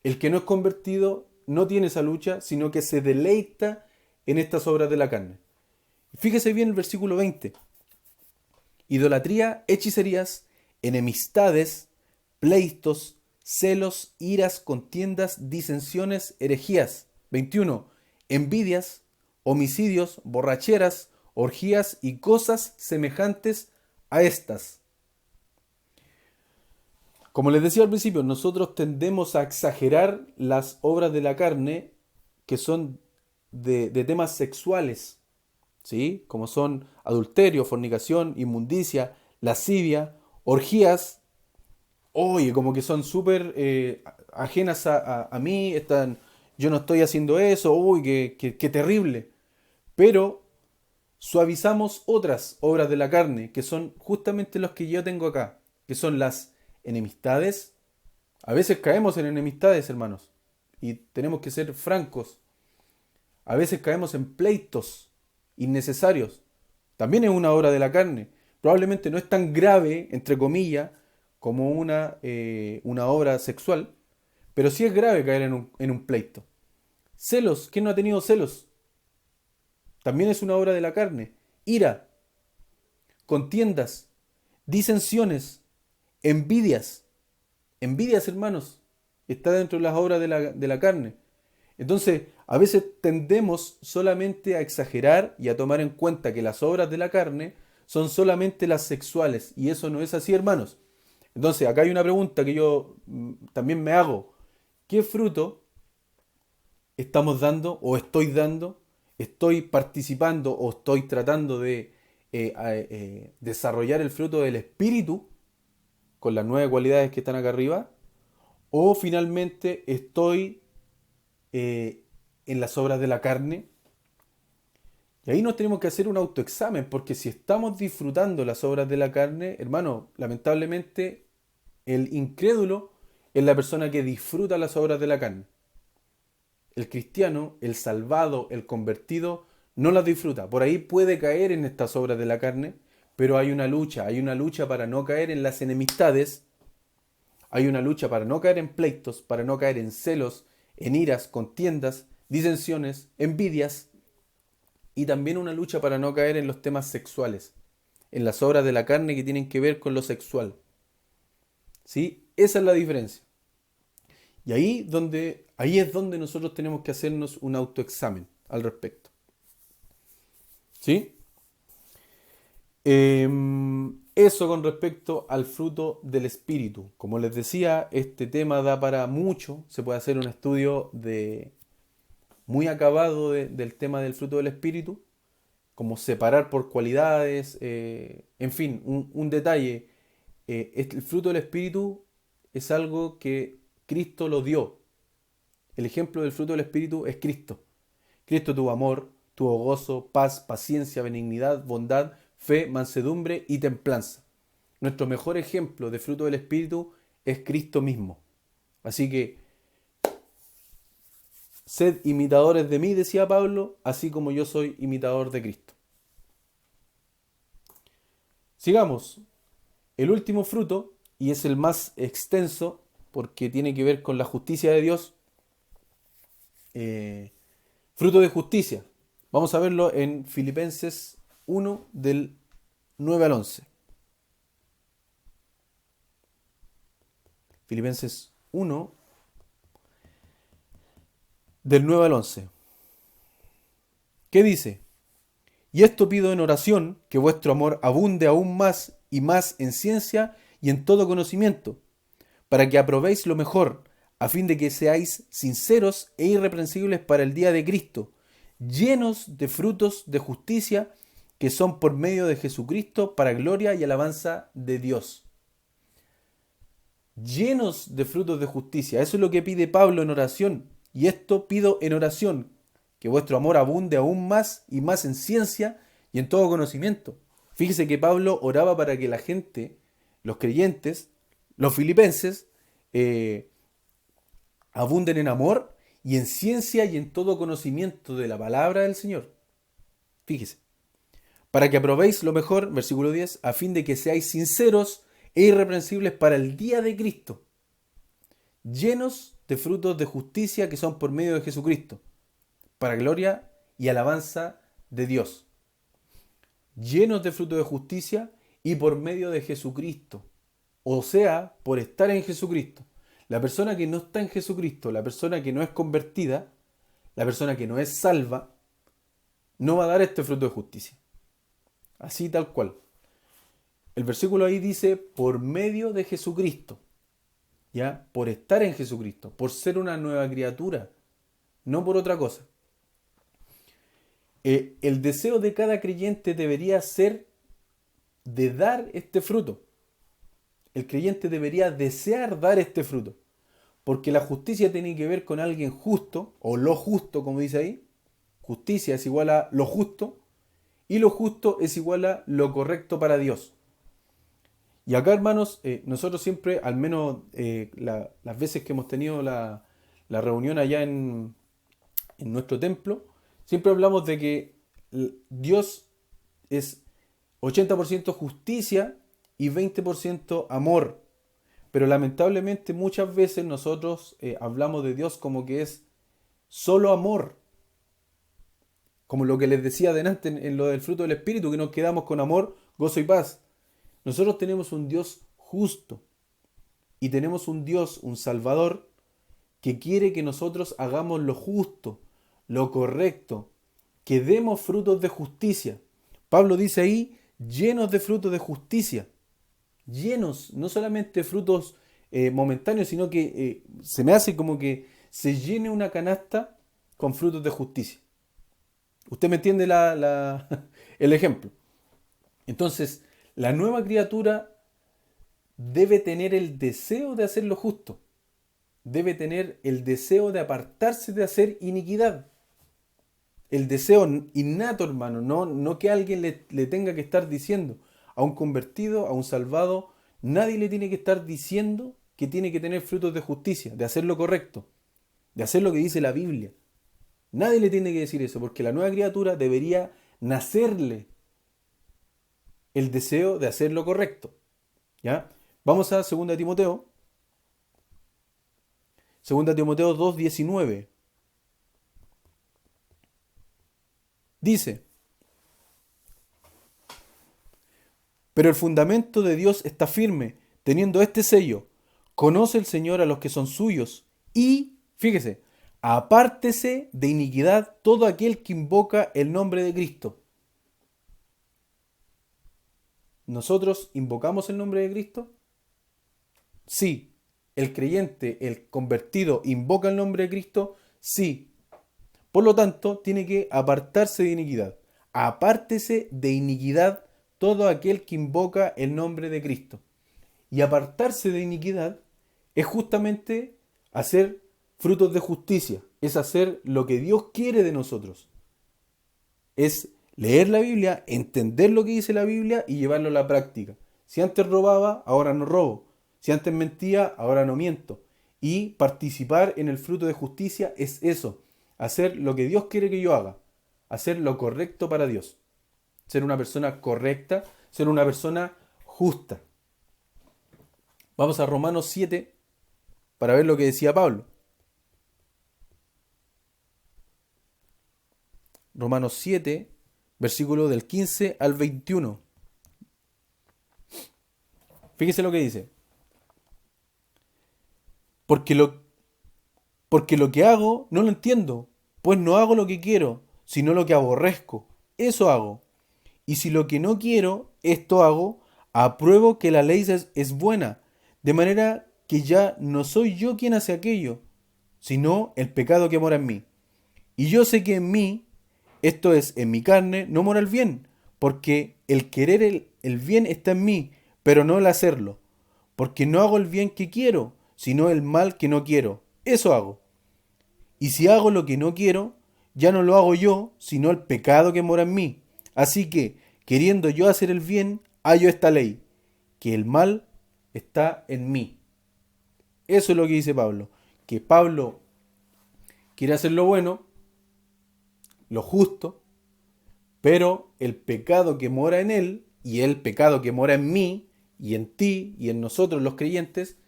El que no es convertido no tiene esa lucha, sino que se deleita en estas obras de la carne. Fíjese bien el versículo 20. idolatría, hechicerías, enemistades, pleitos, celos, iras, contiendas, disensiones, herejías. 21. Envidias, homicidios, borracheras, orgías y cosas semejantes a estas. Como les decía al principio, nosotros tendemos a exagerar las obras de la carne que son de temas sexuales, ¿sí? Como son adulterio, fornicación, inmundicia, lascivia, orgías. Oye, como que son súper ajenas a mí, yo no estoy haciendo eso, uy, qué terrible. Pero suavizamos otras obras de la carne, que son justamente los que yo tengo acá, que son las enemistades. A veces caemos en enemistades, hermanos, y tenemos que ser francos. A veces caemos en pleitos innecesarios. También es una obra de la carne. Probablemente no es tan grave, entre comillas, como una obra sexual, pero sí es grave caer en un pleito. Celos, ¿quién no ha tenido celos? También es una obra de la carne. Ira, contiendas, disensiones, envidias. Envidias, hermanos, está dentro de las obras de la carne. Entonces, a veces tendemos solamente a exagerar y a tomar en cuenta que las obras de la carne son solamente las sexuales. Y eso no es así, hermanos. Entonces, acá hay una pregunta que yo también me hago. ¿Qué fruto estamos dando o estoy dando? ¿Estoy participando o estoy tratando de desarrollar el fruto del espíritu con las 9 cualidades que están acá arriba? ¿O finalmente estoy en las obras de la carne? Y ahí nos tenemos que hacer un autoexamen, porque si estamos disfrutando las obras de la carne, hermano, lamentablemente el incrédulo es la persona que disfruta las obras de la carne. El cristiano, el salvado, el convertido, no las disfruta. Por ahí puede caer en estas obras de la carne, pero hay una lucha para no caer en las enemistades, hay una lucha para no caer en pleitos, para no caer en celos, en iras, contiendas, disensiones, envidias, y también una lucha para no caer en los temas sexuales, en las obras de la carne que tienen que ver con lo sexual. ¿Sí? Esa es la diferencia. Y ahí es donde nosotros tenemos que hacernos un autoexamen al respecto. ¿Sí? Eso con respecto al fruto del Espíritu. Como les decía, este tema da para mucho. Se puede hacer un estudio muy acabado del tema del fruto del Espíritu, como separar por cualidades, en fin, un detalle. El fruto del Espíritu es algo que Cristo lo dio. El ejemplo del fruto del Espíritu es Cristo. Cristo tuvo amor, tuvo gozo, paz, paciencia, benignidad, bondad, fe, mansedumbre y templanza. Nuestro mejor ejemplo de fruto del Espíritu es Cristo mismo. Así que, sed imitadores de mí, decía Pablo, así como yo soy imitador de Cristo. Sigamos. El último fruto, y es el más extenso, porque tiene que ver con la justicia de Dios, fruto de justicia. Vamos a verlo en Filipenses 1 del 9 al 11. Filipenses 1 del 9 al 11. ¿Qué dice? Y esto pido en oración, que vuestro amor abunde aún más y más en ciencia y en todo conocimiento, para que aprobéis lo mejor, a fin de que seáis sinceros e irreprensibles para el día de Cristo, llenos de frutos de justicia, que son por medio de Jesucristo para gloria y alabanza de Dios. Llenos de frutos de justicia. Eso es lo que pide Pablo en oración. Y esto pido en oración, que vuestro amor abunde aún más y más en ciencia y en todo conocimiento. Fíjese que Pablo oraba para que la gente, los creyentes, los filipenses, abunden en amor y en ciencia y en todo conocimiento de la palabra del Señor. Fíjese. Para que aprobéis lo mejor, versículo 10, a fin de que seáis sinceros e irreprensibles para el día de Cristo, llenos de frutos de justicia que son por medio de Jesucristo, para gloria y alabanza de Dios. Llenos de frutos de justicia y por medio de Jesucristo. O sea, por estar en Jesucristo. La persona que no está en Jesucristo, la persona que no es convertida, la persona que no es salva, no va a dar este fruto de justicia. Así tal cual. El versículo ahí dice, por medio de Jesucristo. ¿Ya? Por estar en Jesucristo, por ser una nueva criatura, no por otra cosa. El deseo de cada creyente debería ser de dar este fruto. El creyente debería desear dar este fruto. Porque la justicia tiene que ver con alguien justo, o lo justo, como dice ahí. Justicia es igual a lo justo, y lo justo es igual a lo correcto para Dios. Y acá, hermanos, nosotros siempre, al menos las veces que hemos tenido la reunión allá en nuestro templo, siempre hablamos de que Dios es 80% justicia y 20% amor. Pero lamentablemente muchas veces nosotros hablamos de Dios como que es solo amor. Como lo que les decía adelante en lo del fruto del Espíritu, que nos quedamos con amor, gozo y paz. Nosotros tenemos un Dios justo y tenemos un Dios, un Salvador, que quiere que nosotros hagamos lo justo, lo correcto, que demos frutos de justicia. Pablo dice ahí, llenos de frutos de justicia. Llenos, no solamente frutos momentáneos, sino que se me hace como que se llene una canasta con frutos de justicia. ¿Usted me entiende el ejemplo? Entonces, la nueva criatura debe tener el deseo de hacer lo justo. Debe tener el deseo de apartarse de hacer iniquidad. El deseo innato, hermano, no que alguien le tenga que estar diciendo. A un convertido, a un salvado, nadie le tiene que estar diciendo que tiene que tener frutos de justicia, de hacer lo correcto, de hacer lo que dice la Biblia. Nadie le tiene que decir eso, porque la nueva criatura debería nacerle el deseo de hacer lo correcto. ¿Ya? Vamos a 2 Timoteo. 2 Timoteo 2:19. Dice, pero el fundamento de Dios está firme, teniendo este sello. Conoce el Señor a los que son suyos y, fíjese, apártese de iniquidad todo aquel que invoca el nombre de Cristo. ¿Nosotros invocamos el nombre de Cristo? Sí. ¿El creyente, el convertido, invoca el nombre de Cristo? Sí. Por lo tanto, tiene que apartarse de iniquidad. Apártese de iniquidad todo aquel que invoca el nombre de Cristo. Y apartarse de iniquidad es justamente hacer frutos de justicia. Es hacer lo que Dios quiere de nosotros. Es leer la Biblia, entender lo que dice la Biblia y llevarlo a la práctica. Si antes robaba, ahora no robo. Si antes mentía, ahora no miento. Y participar en el fruto de justicia es eso. Hacer lo que Dios quiere que yo haga. Hacer lo correcto para Dios. Ser una persona correcta, ser una persona justa. Vamos a Romanos 7 para ver lo que decía Pablo. Romanos 7, versículo del 15 al 21. Fíjese lo que dice. Porque lo que hago no lo entiendo, pues no hago lo que quiero, sino lo que aborrezco. Eso hago. Y si lo que no quiero, esto hago, apruebo que la ley es buena, de manera que ya no soy yo quien hace aquello, sino el pecado que mora en mí. Y yo sé que en mí, esto es, en mi carne, no mora el bien, porque el querer el bien está en mí, pero no el hacerlo. Porque no hago el bien que quiero, sino el mal que no quiero. Eso hago. Y si hago lo que no quiero, ya no lo hago yo, sino el pecado que mora en mí. Así que, queriendo yo hacer el bien, hallo esta ley, que el mal está en mí. Eso es lo que dice Pablo. Que Pablo quiere hacer lo bueno, lo justo, pero el pecado que mora en él y el pecado que mora en mí y en ti y en nosotros los creyentes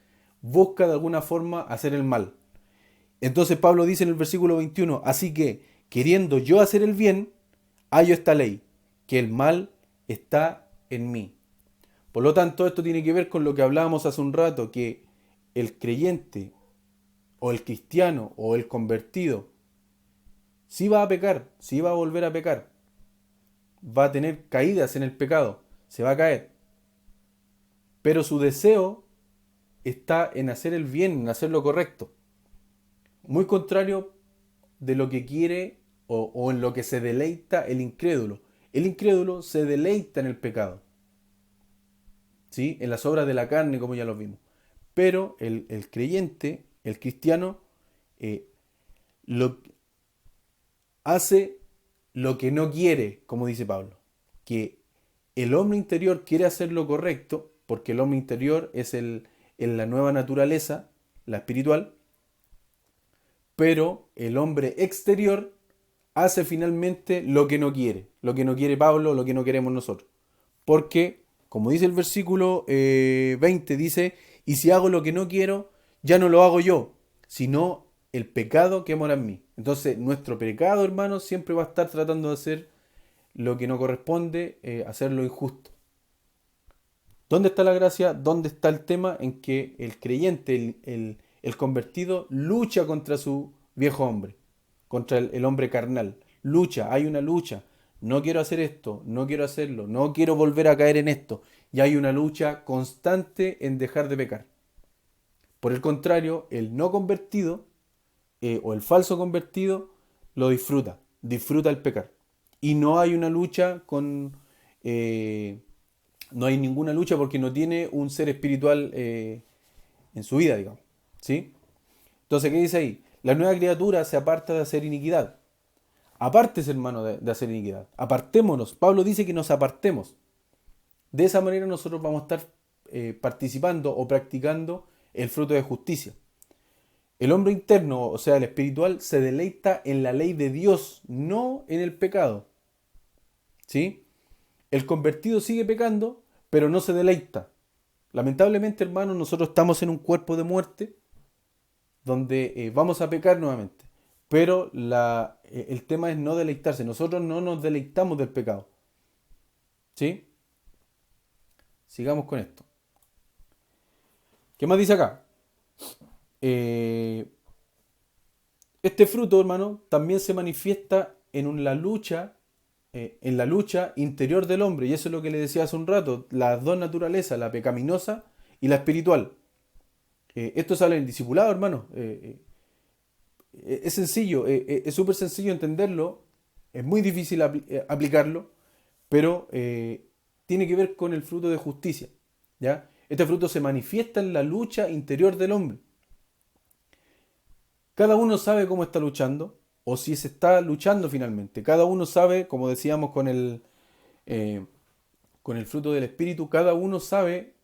busca de alguna forma hacer el mal. Entonces Pablo dice en el versículo 21, así que queriendo yo hacer el bien, hallo esta ley, que el mal está en mí. Por lo tanto, esto tiene que ver con lo que hablábamos hace un rato, que el creyente o el cristiano o el convertido sí va a pecar, sí va a volver a pecar, va a tener caídas en el pecado, se va a caer, pero su deseo está en hacer el bien, en hacer lo correcto. Muy contrario de lo que quiere o en lo que se deleita el incrédulo. El incrédulo se deleita en el pecado, ¿sí? En las obras de la carne, como ya lo vimos. Pero el creyente, el cristiano, eh, lo, hace lo que no quiere, como dice Pablo. Que el hombre interior quiere hacer lo correcto, porque el hombre interior es en la nueva naturaleza, la espiritual, pero el hombre exterior hace finalmente lo que no quiere Pablo, lo que no queremos nosotros. Porque, como dice el versículo 20, dice, y si hago lo que no quiero, ya no lo hago yo, sino el pecado que mora en mí. Entonces, nuestro pecado, hermanos, siempre va a estar tratando de hacer lo que no corresponde, hacer lo injusto. ¿Dónde está la gracia? ¿Dónde está el tema en que el creyente, el convertido, lucha contra su viejo hombre, contra el hombre carnal? Lucha, hay una lucha. No quiero hacer esto, no quiero hacerlo, no quiero volver a caer en esto. Y hay una lucha constante en dejar de pecar. Por el contrario, el no convertido o el falso convertido lo disfruta, disfruta el pecar. Y no hay una lucha con... no hay ninguna lucha porque no tiene un ser espiritual en su vida, digamos. ¿Sí? Entonces, ¿qué dice ahí? La nueva criatura se aparta de hacer iniquidad. Apártese, hermano, de hacer iniquidad. Apartémonos. Pablo dice que nos apartemos. De esa manera nosotros vamos a estar participando o practicando el fruto de justicia. El hombre interno, o sea, el espiritual, se deleita en la ley de Dios, no en el pecado. ¿Sí? El convertido sigue pecando, pero no se deleita. Lamentablemente, hermanos, nosotros estamos en un cuerpo de muerte donde vamos a pecar nuevamente. Pero el tema es no deleitarse. Nosotros no nos deleitamos del pecado. ¿Sí? Sigamos con esto. ¿Qué más dice acá? Eh, este fruto, hermano, también se manifiesta en la lucha interior del hombre. Y eso es lo que le decía hace un rato. Las dos naturalezas, la pecaminosa y la espiritual. Esto sale en el discipulado, hermano. Es sencillo, es súper sencillo entenderlo. Es muy difícil aplicarlo, pero tiene que ver con el fruto de justicia. ¿Ya? Este fruto se manifiesta en la lucha interior del hombre. Cada uno sabe cómo está luchando, o si se está luchando finalmente. Cada uno sabe, como decíamos eh, con el fruto del Espíritu, cada uno sabe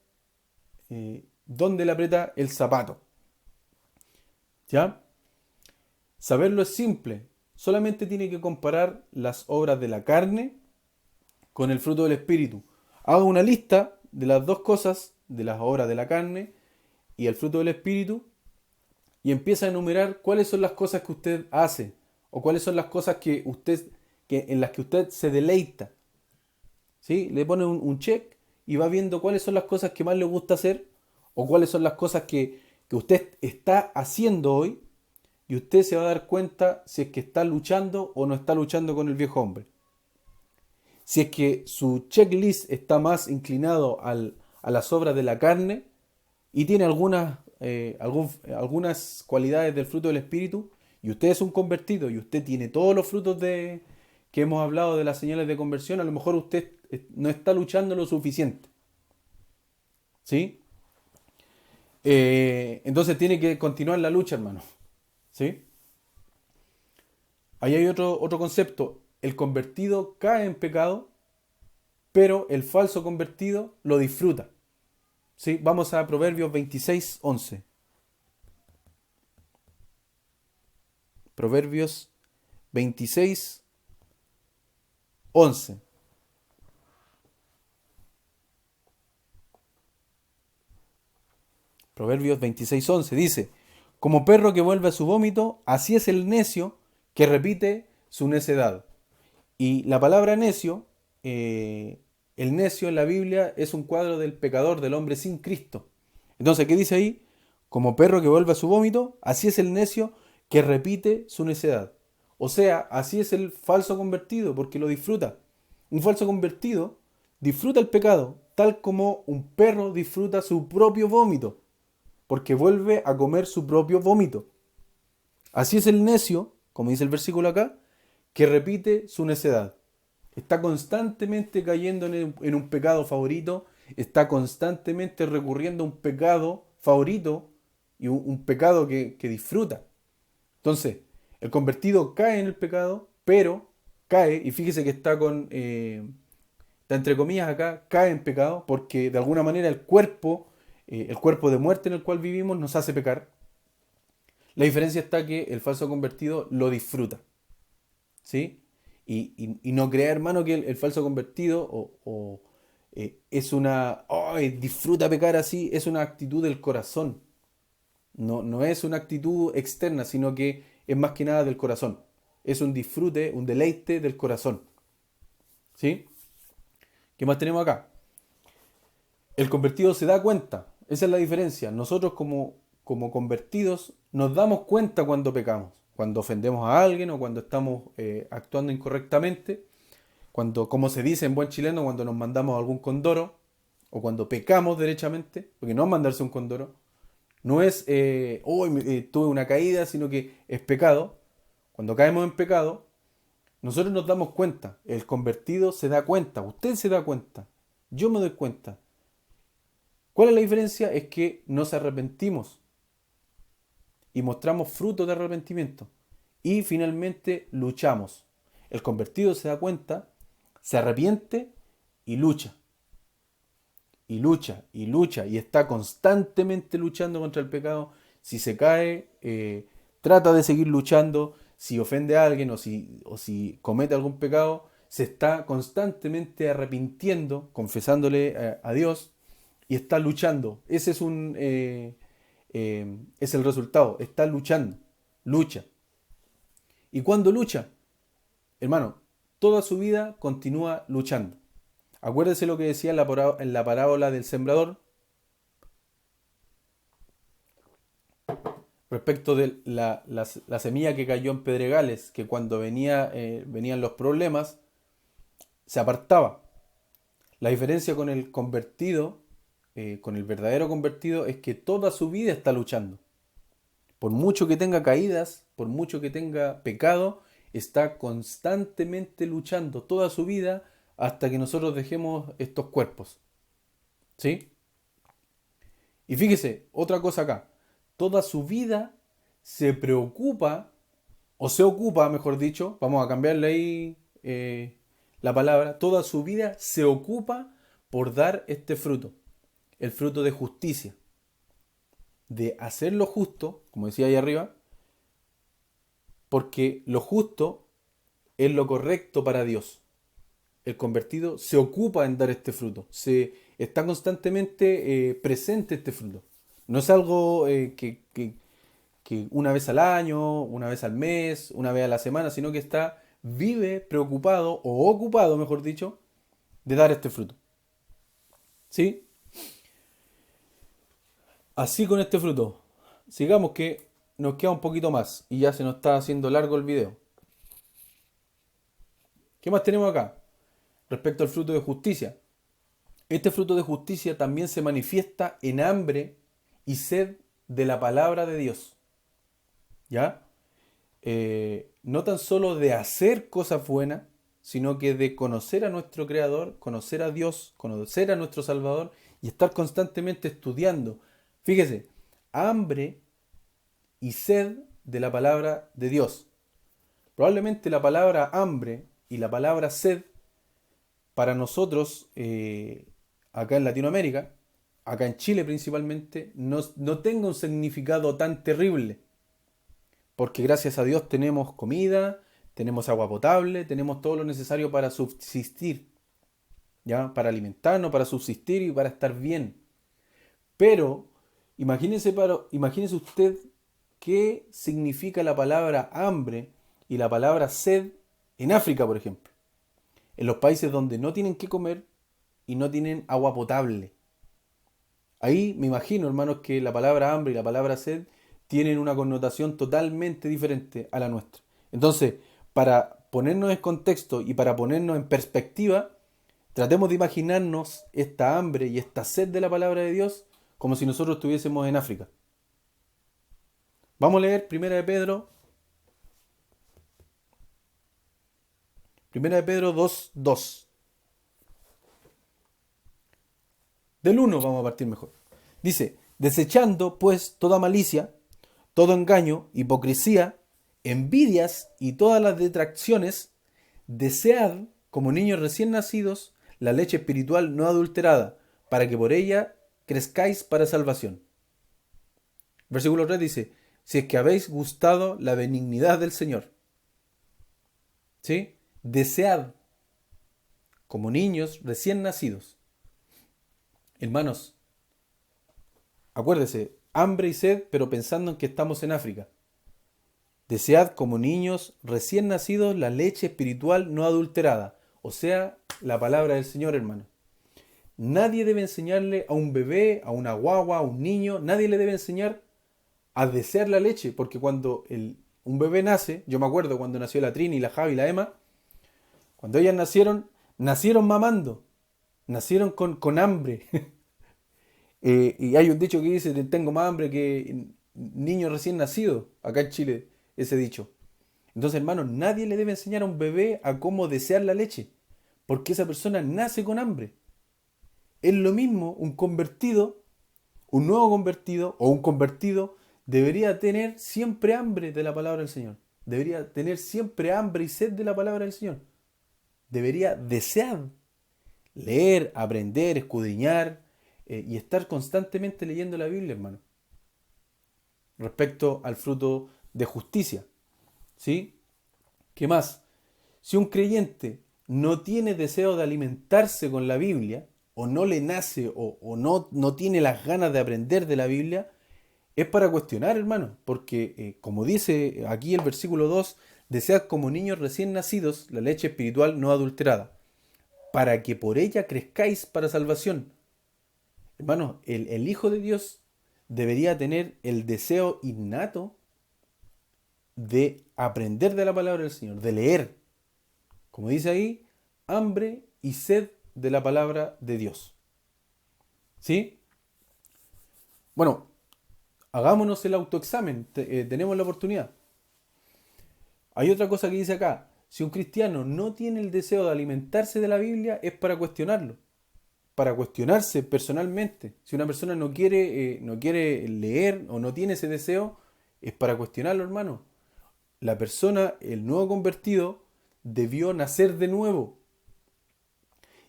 dónde le aprieta el zapato. ¿Ya? Saberlo es simple. Solamente tiene que comparar las obras de la carne con el fruto del Espíritu. Haga una lista de las dos cosas, de las obras de la carne y el fruto del Espíritu, y empieza a enumerar cuáles son las cosas que usted hace o cuáles son las cosas en las que usted se deleita. ¿Sí? Le pone un check y va viendo cuáles son las cosas que más le gusta hacer o cuáles son las cosas que usted está haciendo hoy, y usted se va a dar cuenta si es que está luchando o no está luchando con el viejo hombre. Si es que su checklist está más inclinado a las obras de la carne y tiene algunas cualidades del fruto del Espíritu, y usted es un convertido y usted tiene todos los frutos que hemos hablado de las señales de conversión, a lo mejor usted no está luchando lo suficiente. ¿Sí? Entonces tiene que continuar la lucha, hermano. ¿Sí? Ahí hay otro concepto. El convertido cae en pecado, pero el falso convertido lo disfruta. ¿Sí? Vamos a Proverbios 26:11. Proverbios 26:11. Proverbios 26:11 dice: como perro que vuelve a su vómito, así es el necio que repite su necedad. Y la palabra necio El necio en la Biblia es un cuadro del pecador, del hombre sin Cristo. Entonces, ¿qué dice ahí? Como perro que vuelve a su vómito, así es el necio que repite su necedad. O sea, así es el falso convertido, porque lo disfruta. Un falso convertido disfruta el pecado, tal como un perro disfruta su propio vómito, porque vuelve a comer su propio vómito. Así es el necio, como dice el versículo acá, que repite su necedad. Está constantemente cayendo en un pecado favorito, está constantemente recurriendo a un pecado favorito y un pecado que disfruta. Entonces, el convertido cae en el pecado, pero cae, y fíjese que está entre comillas acá, cae en pecado, porque de alguna manera el cuerpo de muerte en el cual vivimos nos hace pecar. La diferencia está que el falso convertido lo disfruta, ¿sí? Y no crea, hermano, que el falso convertido es una... ¡Ay! Disfruta pecar así, es una actitud del corazón. No es una actitud externa, sino que es más que nada del corazón. Es un disfrute, un deleite del corazón. ¿Sí? ¿Qué más tenemos acá? El convertido se da cuenta. Esa es la diferencia. Nosotros como convertidos nos damos cuenta cuando pecamos. Cuando ofendemos a alguien o cuando estamos actuando incorrectamente. Cuando, como se dice en buen chileno, cuando nos mandamos algún condoro. O cuando pecamos derechamente. Porque no es mandarse un condoro. No es, tuve una caída, sino que es pecado. Cuando caemos en pecado, nosotros nos damos cuenta. El convertido se da cuenta. Usted se da cuenta. Yo me doy cuenta. ¿Cuál es la diferencia? Es que nos arrepentimos y mostramos fruto de arrepentimiento. Y finalmente luchamos. El convertido se da cuenta, se arrepiente y lucha. Y lucha, y lucha, y está constantemente luchando contra el pecado. Si se cae, trata de seguir luchando. Si ofende a alguien o si comete algún pecado, se está constantemente arrepintiendo, confesándole a Dios y está luchando. Ese es el resultado. Está luchando, lucha. ¿Y cuando lucha? Hermano, toda su vida continúa luchando. Acuérdese lo que decía en la parábola del sembrador respecto de la semilla que cayó en pedregales, que cuando venían los problemas, se apartaba. La diferencia con el convertido, con el verdadero convertido, es que toda su vida está luchando. Por mucho que tenga caídas, por mucho que tenga pecado, está constantemente luchando toda su vida hasta que nosotros dejemos estos cuerpos. ¿Sí? Y fíjese, otra cosa acá. Toda su vida se preocupa, o se ocupa, mejor dicho, vamos a cambiarle ahí la palabra, toda su vida se ocupa por dar este fruto, el fruto de justicia, de hacer lo justo, como decía ahí arriba, porque lo justo es lo correcto para Dios. El convertido se ocupa en dar este fruto, se está constantemente presente este fruto. No es algo que una vez al año, una vez al mes, una vez a la semana, sino que vive preocupado o ocupado, mejor dicho, de dar este fruto. ¿Sí? Así con este fruto. Sigamos que nos queda un poquito más y ya se nos está haciendo largo el video. ¿Qué más tenemos acá? Respecto al fruto de justicia. Este fruto de justicia también se manifiesta en hambre y sed de la palabra de Dios. ¿Ya? No tan solo de hacer cosas buenas, sino que de conocer a nuestro Creador, conocer a Dios, conocer a nuestro Salvador y estar constantemente estudiando. Fíjese, hambre y sed de la palabra de Dios. Probablemente la palabra hambre y la palabra sed para nosotros acá en Latinoamérica, acá en Chile principalmente, no tenga un significado tan terrible. Porque gracias a Dios tenemos comida, tenemos agua potable, tenemos todo lo necesario para subsistir, ¿ya? Para alimentarnos, para subsistir y para estar bien. Pero imagínese usted qué significa la palabra hambre y la palabra sed en África, por ejemplo. En los países donde no tienen que comer, y no tienen agua potable. Ahí me imagino, hermanos, que la palabra hambre y la palabra sed tienen una connotación totalmente diferente a la nuestra. Entonces, para ponernos en contexto y para ponernos en perspectiva, tratemos de imaginarnos esta hambre y esta sed de la palabra de Dios como si nosotros estuviésemos en África. Vamos a leer Primera de Pedro 2:2. Del 1 vamos a partir mejor. Dice, desechando pues toda malicia, todo engaño, hipocresía, envidias y todas las detracciones, desead, como niños recién nacidos, la leche espiritual no adulterada, para que por ella crezcáis para salvación. Versículo 3 dice, si es que habéis gustado la benignidad del Señor. ¿Sí? Desead, como niños recién nacidos. Hermanos, acuérdese, hambre y sed, pero pensando en que estamos en África. Desead como niños recién nacidos la leche espiritual no adulterada, o sea, la palabra del Señor, hermano. Nadie debe enseñarle a un bebé, a una guagua, a un niño, nadie le debe enseñar a desear la leche, porque cuando un bebé nace, yo me acuerdo cuando nació la Trini, la Javi y la Emma, cuando ellas nacieron mamando, nacieron con hambre. Y hay un dicho que dice, tengo más hambre que niño recién nacido, acá en Chile, ese dicho. Entonces, hermanos, nadie le debe enseñar a un bebé a cómo desear la leche, porque esa persona nace con hambre. Es lo mismo un convertido, un nuevo convertido o un convertido debería tener siempre hambre de la palabra del Señor. Debería tener siempre hambre y sed de la palabra del Señor. Debería desear leer, aprender, escudriñar y estar constantemente leyendo la Biblia, hermano. Respecto al fruto de justicia. ¿Sí? ¿Qué más? Si un creyente no tiene deseo de alimentarse con la Biblia, o no le nace, o no tiene las ganas de aprender de la Biblia, es para cuestionar, hermano, porque como dice aquí el versículo 2, desead como niños recién nacidos la leche espiritual no adulterada, para que por ella crezcáis para salvación. Hermano, el Hijo de Dios debería tener el deseo innato de aprender de la palabra del Señor, de leer, como dice ahí, hambre y sed de la palabra de Dios. ¿Sí? Bueno, hagámonos el autoexamen, tenemos la oportunidad. Hay otra cosa que dice acá, si un cristiano no tiene el deseo de alimentarse de la Biblia, es para cuestionarlo, para cuestionarse personalmente. Si una persona no quiere leer o no tiene ese deseo, es para cuestionarlo, hermano. La persona, el nuevo convertido, debió nacer de nuevo.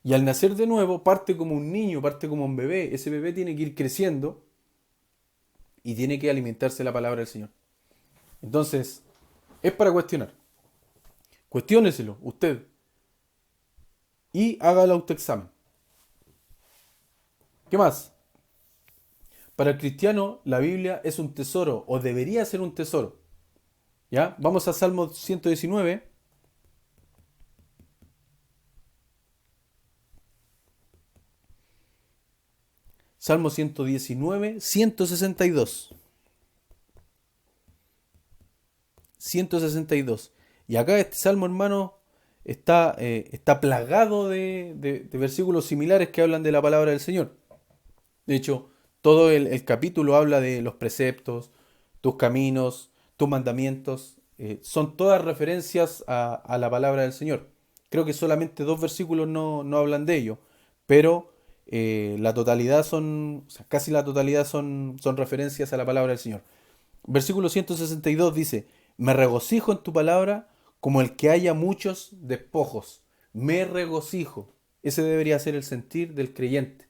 Y al nacer de nuevo, parte como un niño, parte como un bebé. Ese bebé tiene que ir creciendo y tiene que alimentarse de la palabra del Señor. Entonces, es para cuestionar. Cuestióneselo, usted. Y haga el autoexamen. ¿Qué más? Para el cristiano, la Biblia es un tesoro, o debería ser un tesoro. ¿Ya? Vamos a Salmo 119. Salmo 119, 162. 162. Y acá este salmo, hermano, está plagado de versículos similares que hablan de la palabra del Señor. De hecho, todo el capítulo habla de los preceptos, tus caminos, tus mandamientos. Son todas referencias a la palabra del Señor. Creo que solamente dos versículos no hablan de ello, pero la totalidad o sea, casi la totalidad son referencias a la palabra del Señor. Versículo 162 dice, me regocijo en tu palabra como el que haya muchos despojos. Me regocijo. Ese debería ser el sentir del creyente,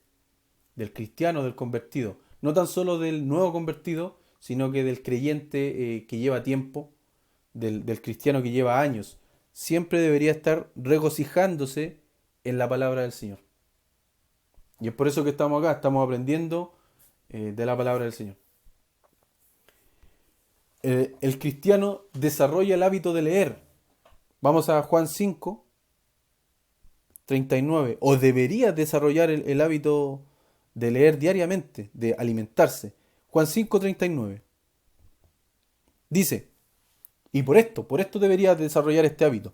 del cristiano, del convertido. No tan solo del nuevo convertido, sino que del creyente que lleva tiempo, del cristiano que lleva años. Siempre debería estar regocijándose en la palabra del Señor. Y es por eso que estamos acá, estamos aprendiendo de la palabra del Señor. El cristiano desarrolla el hábito de leer. Vamos a Juan 5, 39. O deberías desarrollar el hábito de leer diariamente, de alimentarse. Juan 5:39. Dice, y por esto deberías desarrollar este hábito.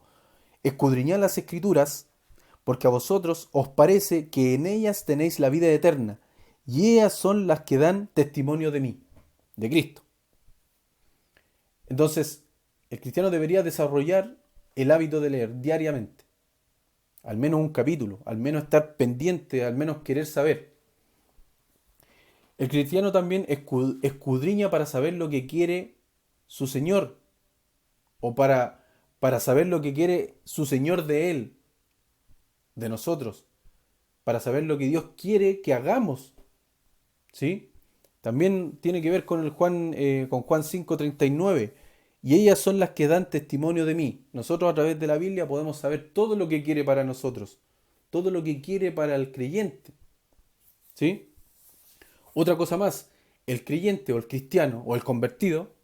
Escudriñad las escrituras, porque a vosotros os parece que en ellas tenéis la vida eterna, y ellas son las que dan testimonio de mí, de Cristo. Entonces, el cristiano debería desarrollar el hábito de leer diariamente, al menos un capítulo, al menos estar pendiente, al menos querer saber. El cristiano también escudriña para saber lo que quiere su Señor, o para saber lo que quiere su Señor de Él, de nosotros, para saber lo que Dios quiere que hagamos, ¿sí? También tiene que ver con Juan 5:39. Y ellas son las que dan testimonio de mí. Nosotros a través de la Biblia podemos saber todo lo que quiere para nosotros, todo lo que quiere para el creyente, ¿sí? Otra cosa más, el creyente o el cristiano o el convertido,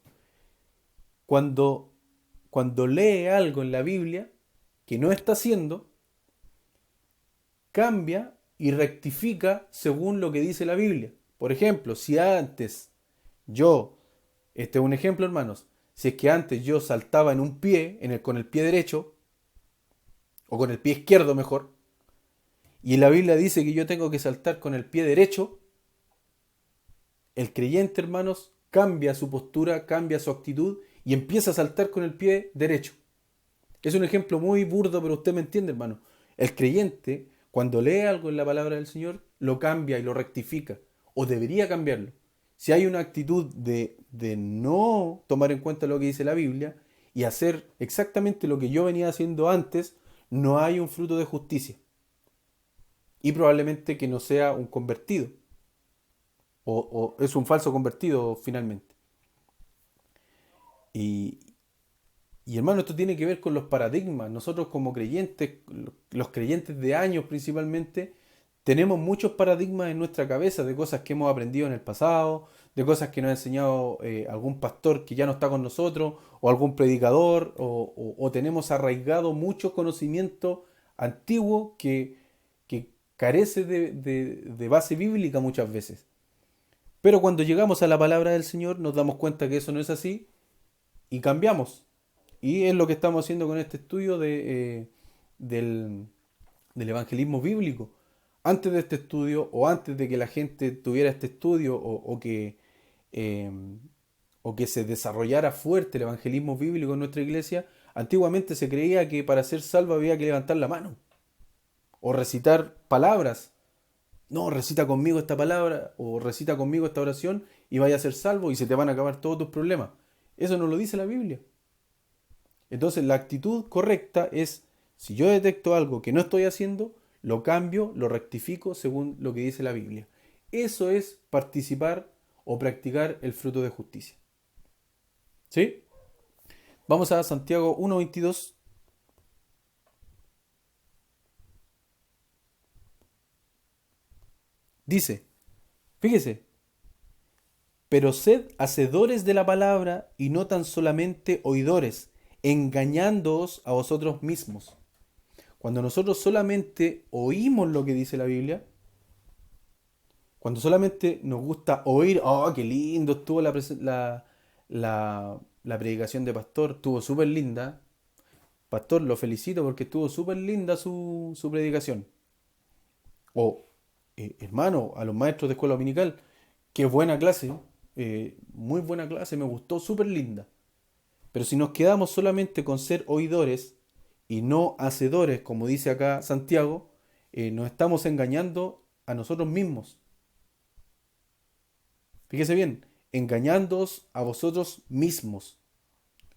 cuando, cuando lee algo en la Biblia que no está haciendo, cambia y rectifica según lo que dice la Biblia. Por ejemplo, si antes yo, este es un ejemplo, hermanos, si es que antes yo saltaba en un pie, con el pie derecho, o con el pie izquierdo mejor, y la Biblia dice que yo tengo que saltar con el pie derecho, el creyente, hermanos, cambia su postura, cambia su actitud y empieza a saltar con el pie derecho. Es un ejemplo muy burdo, pero usted me entiende, hermano. El creyente, cuando lee algo en la palabra del Señor, lo cambia y lo rectifica, o debería cambiarlo. Si hay una actitud de no tomar en cuenta lo que dice la Biblia y hacer exactamente lo que yo venía haciendo antes, no hay un fruto de justicia. Y probablemente que no sea un convertido, o es un falso convertido finalmente. Y, y hermano, esto tiene que ver con los paradigmas. Nosotros como creyentes, los creyentes de años principalmente, tenemos muchos paradigmas en nuestra cabeza de cosas que hemos aprendido en el pasado, de cosas que nos ha enseñado algún pastor que ya no está con nosotros, o algún predicador, o tenemos arraigado mucho conocimiento antiguo que carece de base bíblica muchas veces. Pero cuando llegamos a la palabra del Señor nos damos cuenta que eso no es así y cambiamos. Y es lo que estamos haciendo con este estudio del, del evangelismo bíblico. Antes de este estudio, o antes de que la gente tuviera este estudio, eh, o que se desarrollara fuerte el evangelismo bíblico en nuestra iglesia, antiguamente se creía que para ser salvo había que levantar la mano o recitar palabras. No, recita conmigo esta palabra o recita conmigo esta oración y vaya a ser salvo y se te van a acabar todos tus problemas. Eso no lo dice la Biblia. Entonces la actitud correcta es, si yo detecto algo que no estoy haciendo, lo cambio, lo rectifico según lo que dice la Biblia. Eso es participar o practicar el fruto de justicia. ¿Sí? Vamos a Santiago 1:22. Dice, fíjese, pero sed hacedores de la palabra y no tan solamente oidores, engañándoos a vosotros mismos. Cuando nosotros solamente oímos lo que dice la Biblia, cuando solamente nos gusta oír, oh, qué lindo estuvo la predicación de pastor, estuvo súper linda. Pastor, lo felicito porque estuvo súper linda su predicación. O, hermano, a los maestros de escuela dominical, qué buena clase, muy buena clase, me gustó, súper linda. Pero si nos quedamos solamente con ser oidores y no hacedores, como dice acá Santiago, nos estamos engañando a nosotros mismos. Fíjese bien, engañándoos a vosotros mismos.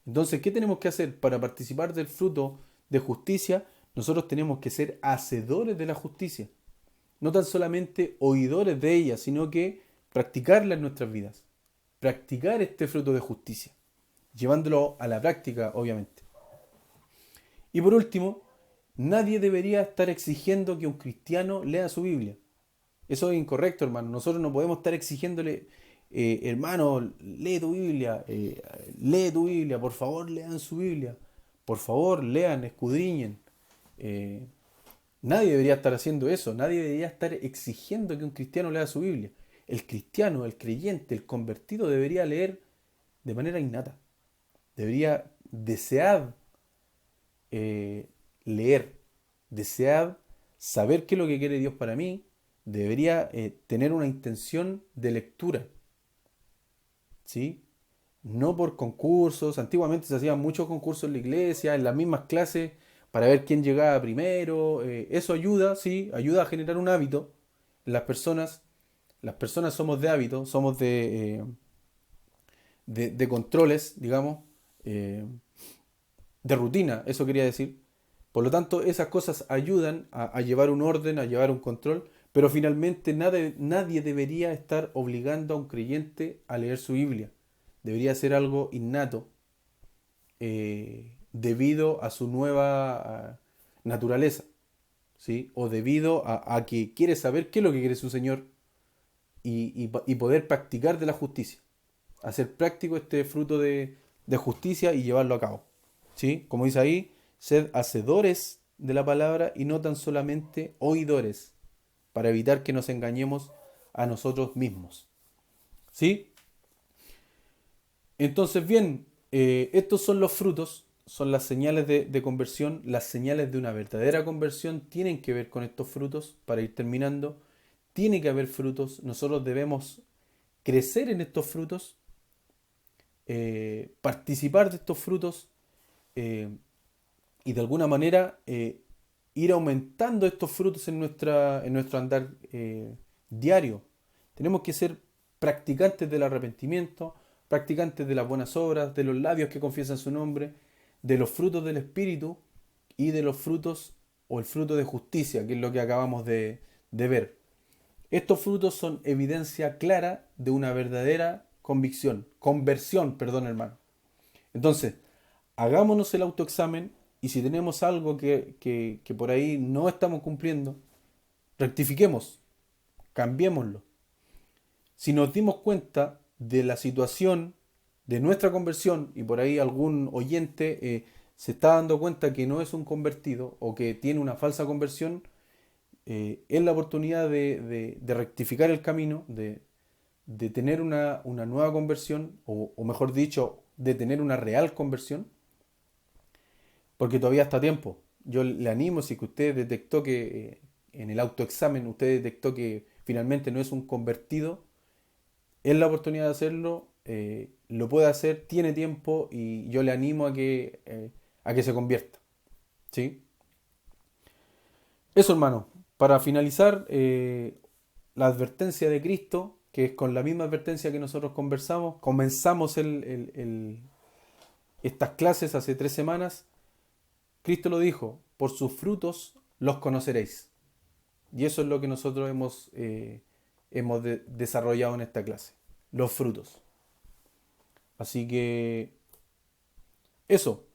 Entonces, ¿qué tenemos que hacer para participar del fruto de justicia? Nosotros tenemos que ser hacedores de la justicia. No tan solamente oidores de ella, sino que practicarla en nuestras vidas. Practicar este fruto de justicia. Llevándolo a la práctica, obviamente. Y por último, nadie debería estar exigiendo que un cristiano lea su Biblia. Eso es incorrecto, hermano. Nosotros no podemos estar exigiéndole, hermano, lee tu Biblia, por favor, lean su Biblia. Por favor, lean, escudriñen. Eh, Nadie debería estar haciendo eso, nadie debería estar exigiendo que un cristiano lea su Biblia. El cristiano, el creyente, el convertido debería leer de manera innata. Debería desear leer, desear saber qué es lo que quiere Dios para mí, debería tener una intención de lectura, ¿sí? No por concursos. Antiguamente se hacían muchos concursos en la iglesia, en las mismas clases, para ver quién llegaba primero. Eso ayuda, sí, ayuda a generar un hábito. Las personas, las personas somos de hábito, somos de controles, digamos, eh, de rutina, eso quería decir. Por lo tanto, esas cosas ayudan a llevar un orden, a llevar un control, pero finalmente nadie debería estar obligando a un creyente a leer su Biblia. Debería ser algo innato, debido a su nueva naturaleza, ¿sí? O debido a que quiere saber qué es lo que quiere su Señor y poder practicar de la justicia. Hacer práctico este fruto de justicia y llevarlo a cabo. ¿Sí? Como dice ahí, sed hacedores de la palabra y no tan solamente oidores, para evitar que nos engañemos a nosotros mismos. ¿Sí? Entonces, bien, estos son los frutos, son las señales de conversión. Las señales de una verdadera conversión tienen que ver con estos frutos. Para ir terminando, tiene que haber frutos. Nosotros debemos crecer en estos frutos, participar de estos frutos, eh, y de alguna manera ir aumentando estos frutos en nuestro andar diario. Tenemos que ser practicantes del arrepentimiento, practicantes de las buenas obras, de los labios que confiesan su nombre, de los frutos del Espíritu y de los frutos o el fruto de justicia, que es lo que acabamos de ver. Estos frutos son evidencia clara de una verdadera conversión, perdón, hermano. Entonces, hagámonos el autoexamen y si tenemos algo que por ahí no estamos cumpliendo, rectifiquemos, cambiémoslo. Si nos dimos cuenta de la situación de nuestra conversión y por ahí algún oyente se está dando cuenta que no es un convertido o que tiene una falsa conversión, es la oportunidad de rectificar el camino, de tener una nueva conversión, o mejor dicho, de tener una real conversión, porque todavía está a tiempo. Yo le animo, si que usted detectó que en el autoexamen usted detectó que finalmente no es un convertido, es la oportunidad de hacerlo, lo puede hacer, tiene tiempo y yo le animo a que se convierta. ¿Sí? Eso, hermano. Para finalizar, la advertencia de Cristo, que es con la misma advertencia que nosotros conversamos, comenzamos estas clases hace 3 semanas. Cristo lo dijo, por sus frutos los conoceréis. Y eso es lo que nosotros hemos desarrollado en esta clase, los frutos. Así que eso.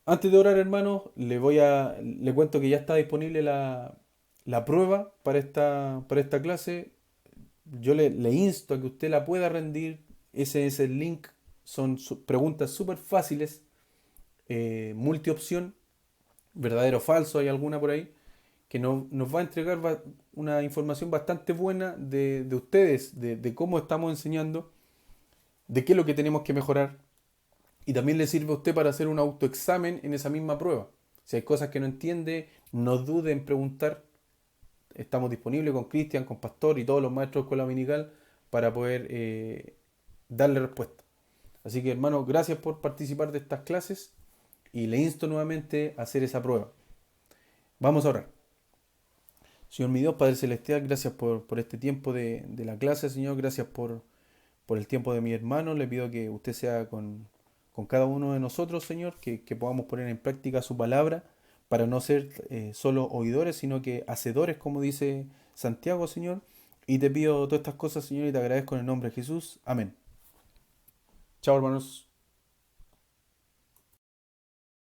Antes de orar, hermanos, le cuento que ya está disponible la prueba para esta clase. Yo le insto a que usted la pueda rendir. Ese es el link. Son preguntas súper fáciles, multiopción, verdadero o falso, hay alguna por ahí, que nos va a entregar una información bastante buena de ustedes, de cómo estamos enseñando, de qué es lo que tenemos que mejorar. Y también le sirve a usted para hacer un autoexamen en esa misma prueba. Si hay cosas que no entiende, no dude en preguntar. Estamos disponibles con Cristian, con Pastor y todos los maestros de escuela dominical para poder darle respuesta. Así que, hermano, gracias por participar de estas clases y le insto nuevamente a hacer esa prueba. Vamos a orar. Señor mi Dios, Padre Celestial, gracias por este tiempo de la clase, Señor. Gracias por el tiempo de mi hermano. Le pido que usted sea con cada uno de nosotros, Señor, que podamos poner en práctica su palabra para no ser solo oidores, sino que hacedores, como dice Santiago, Señor. Y te pido todas estas cosas, Señor, y te agradezco en el nombre de Jesús. Amén. Chao, hermanos.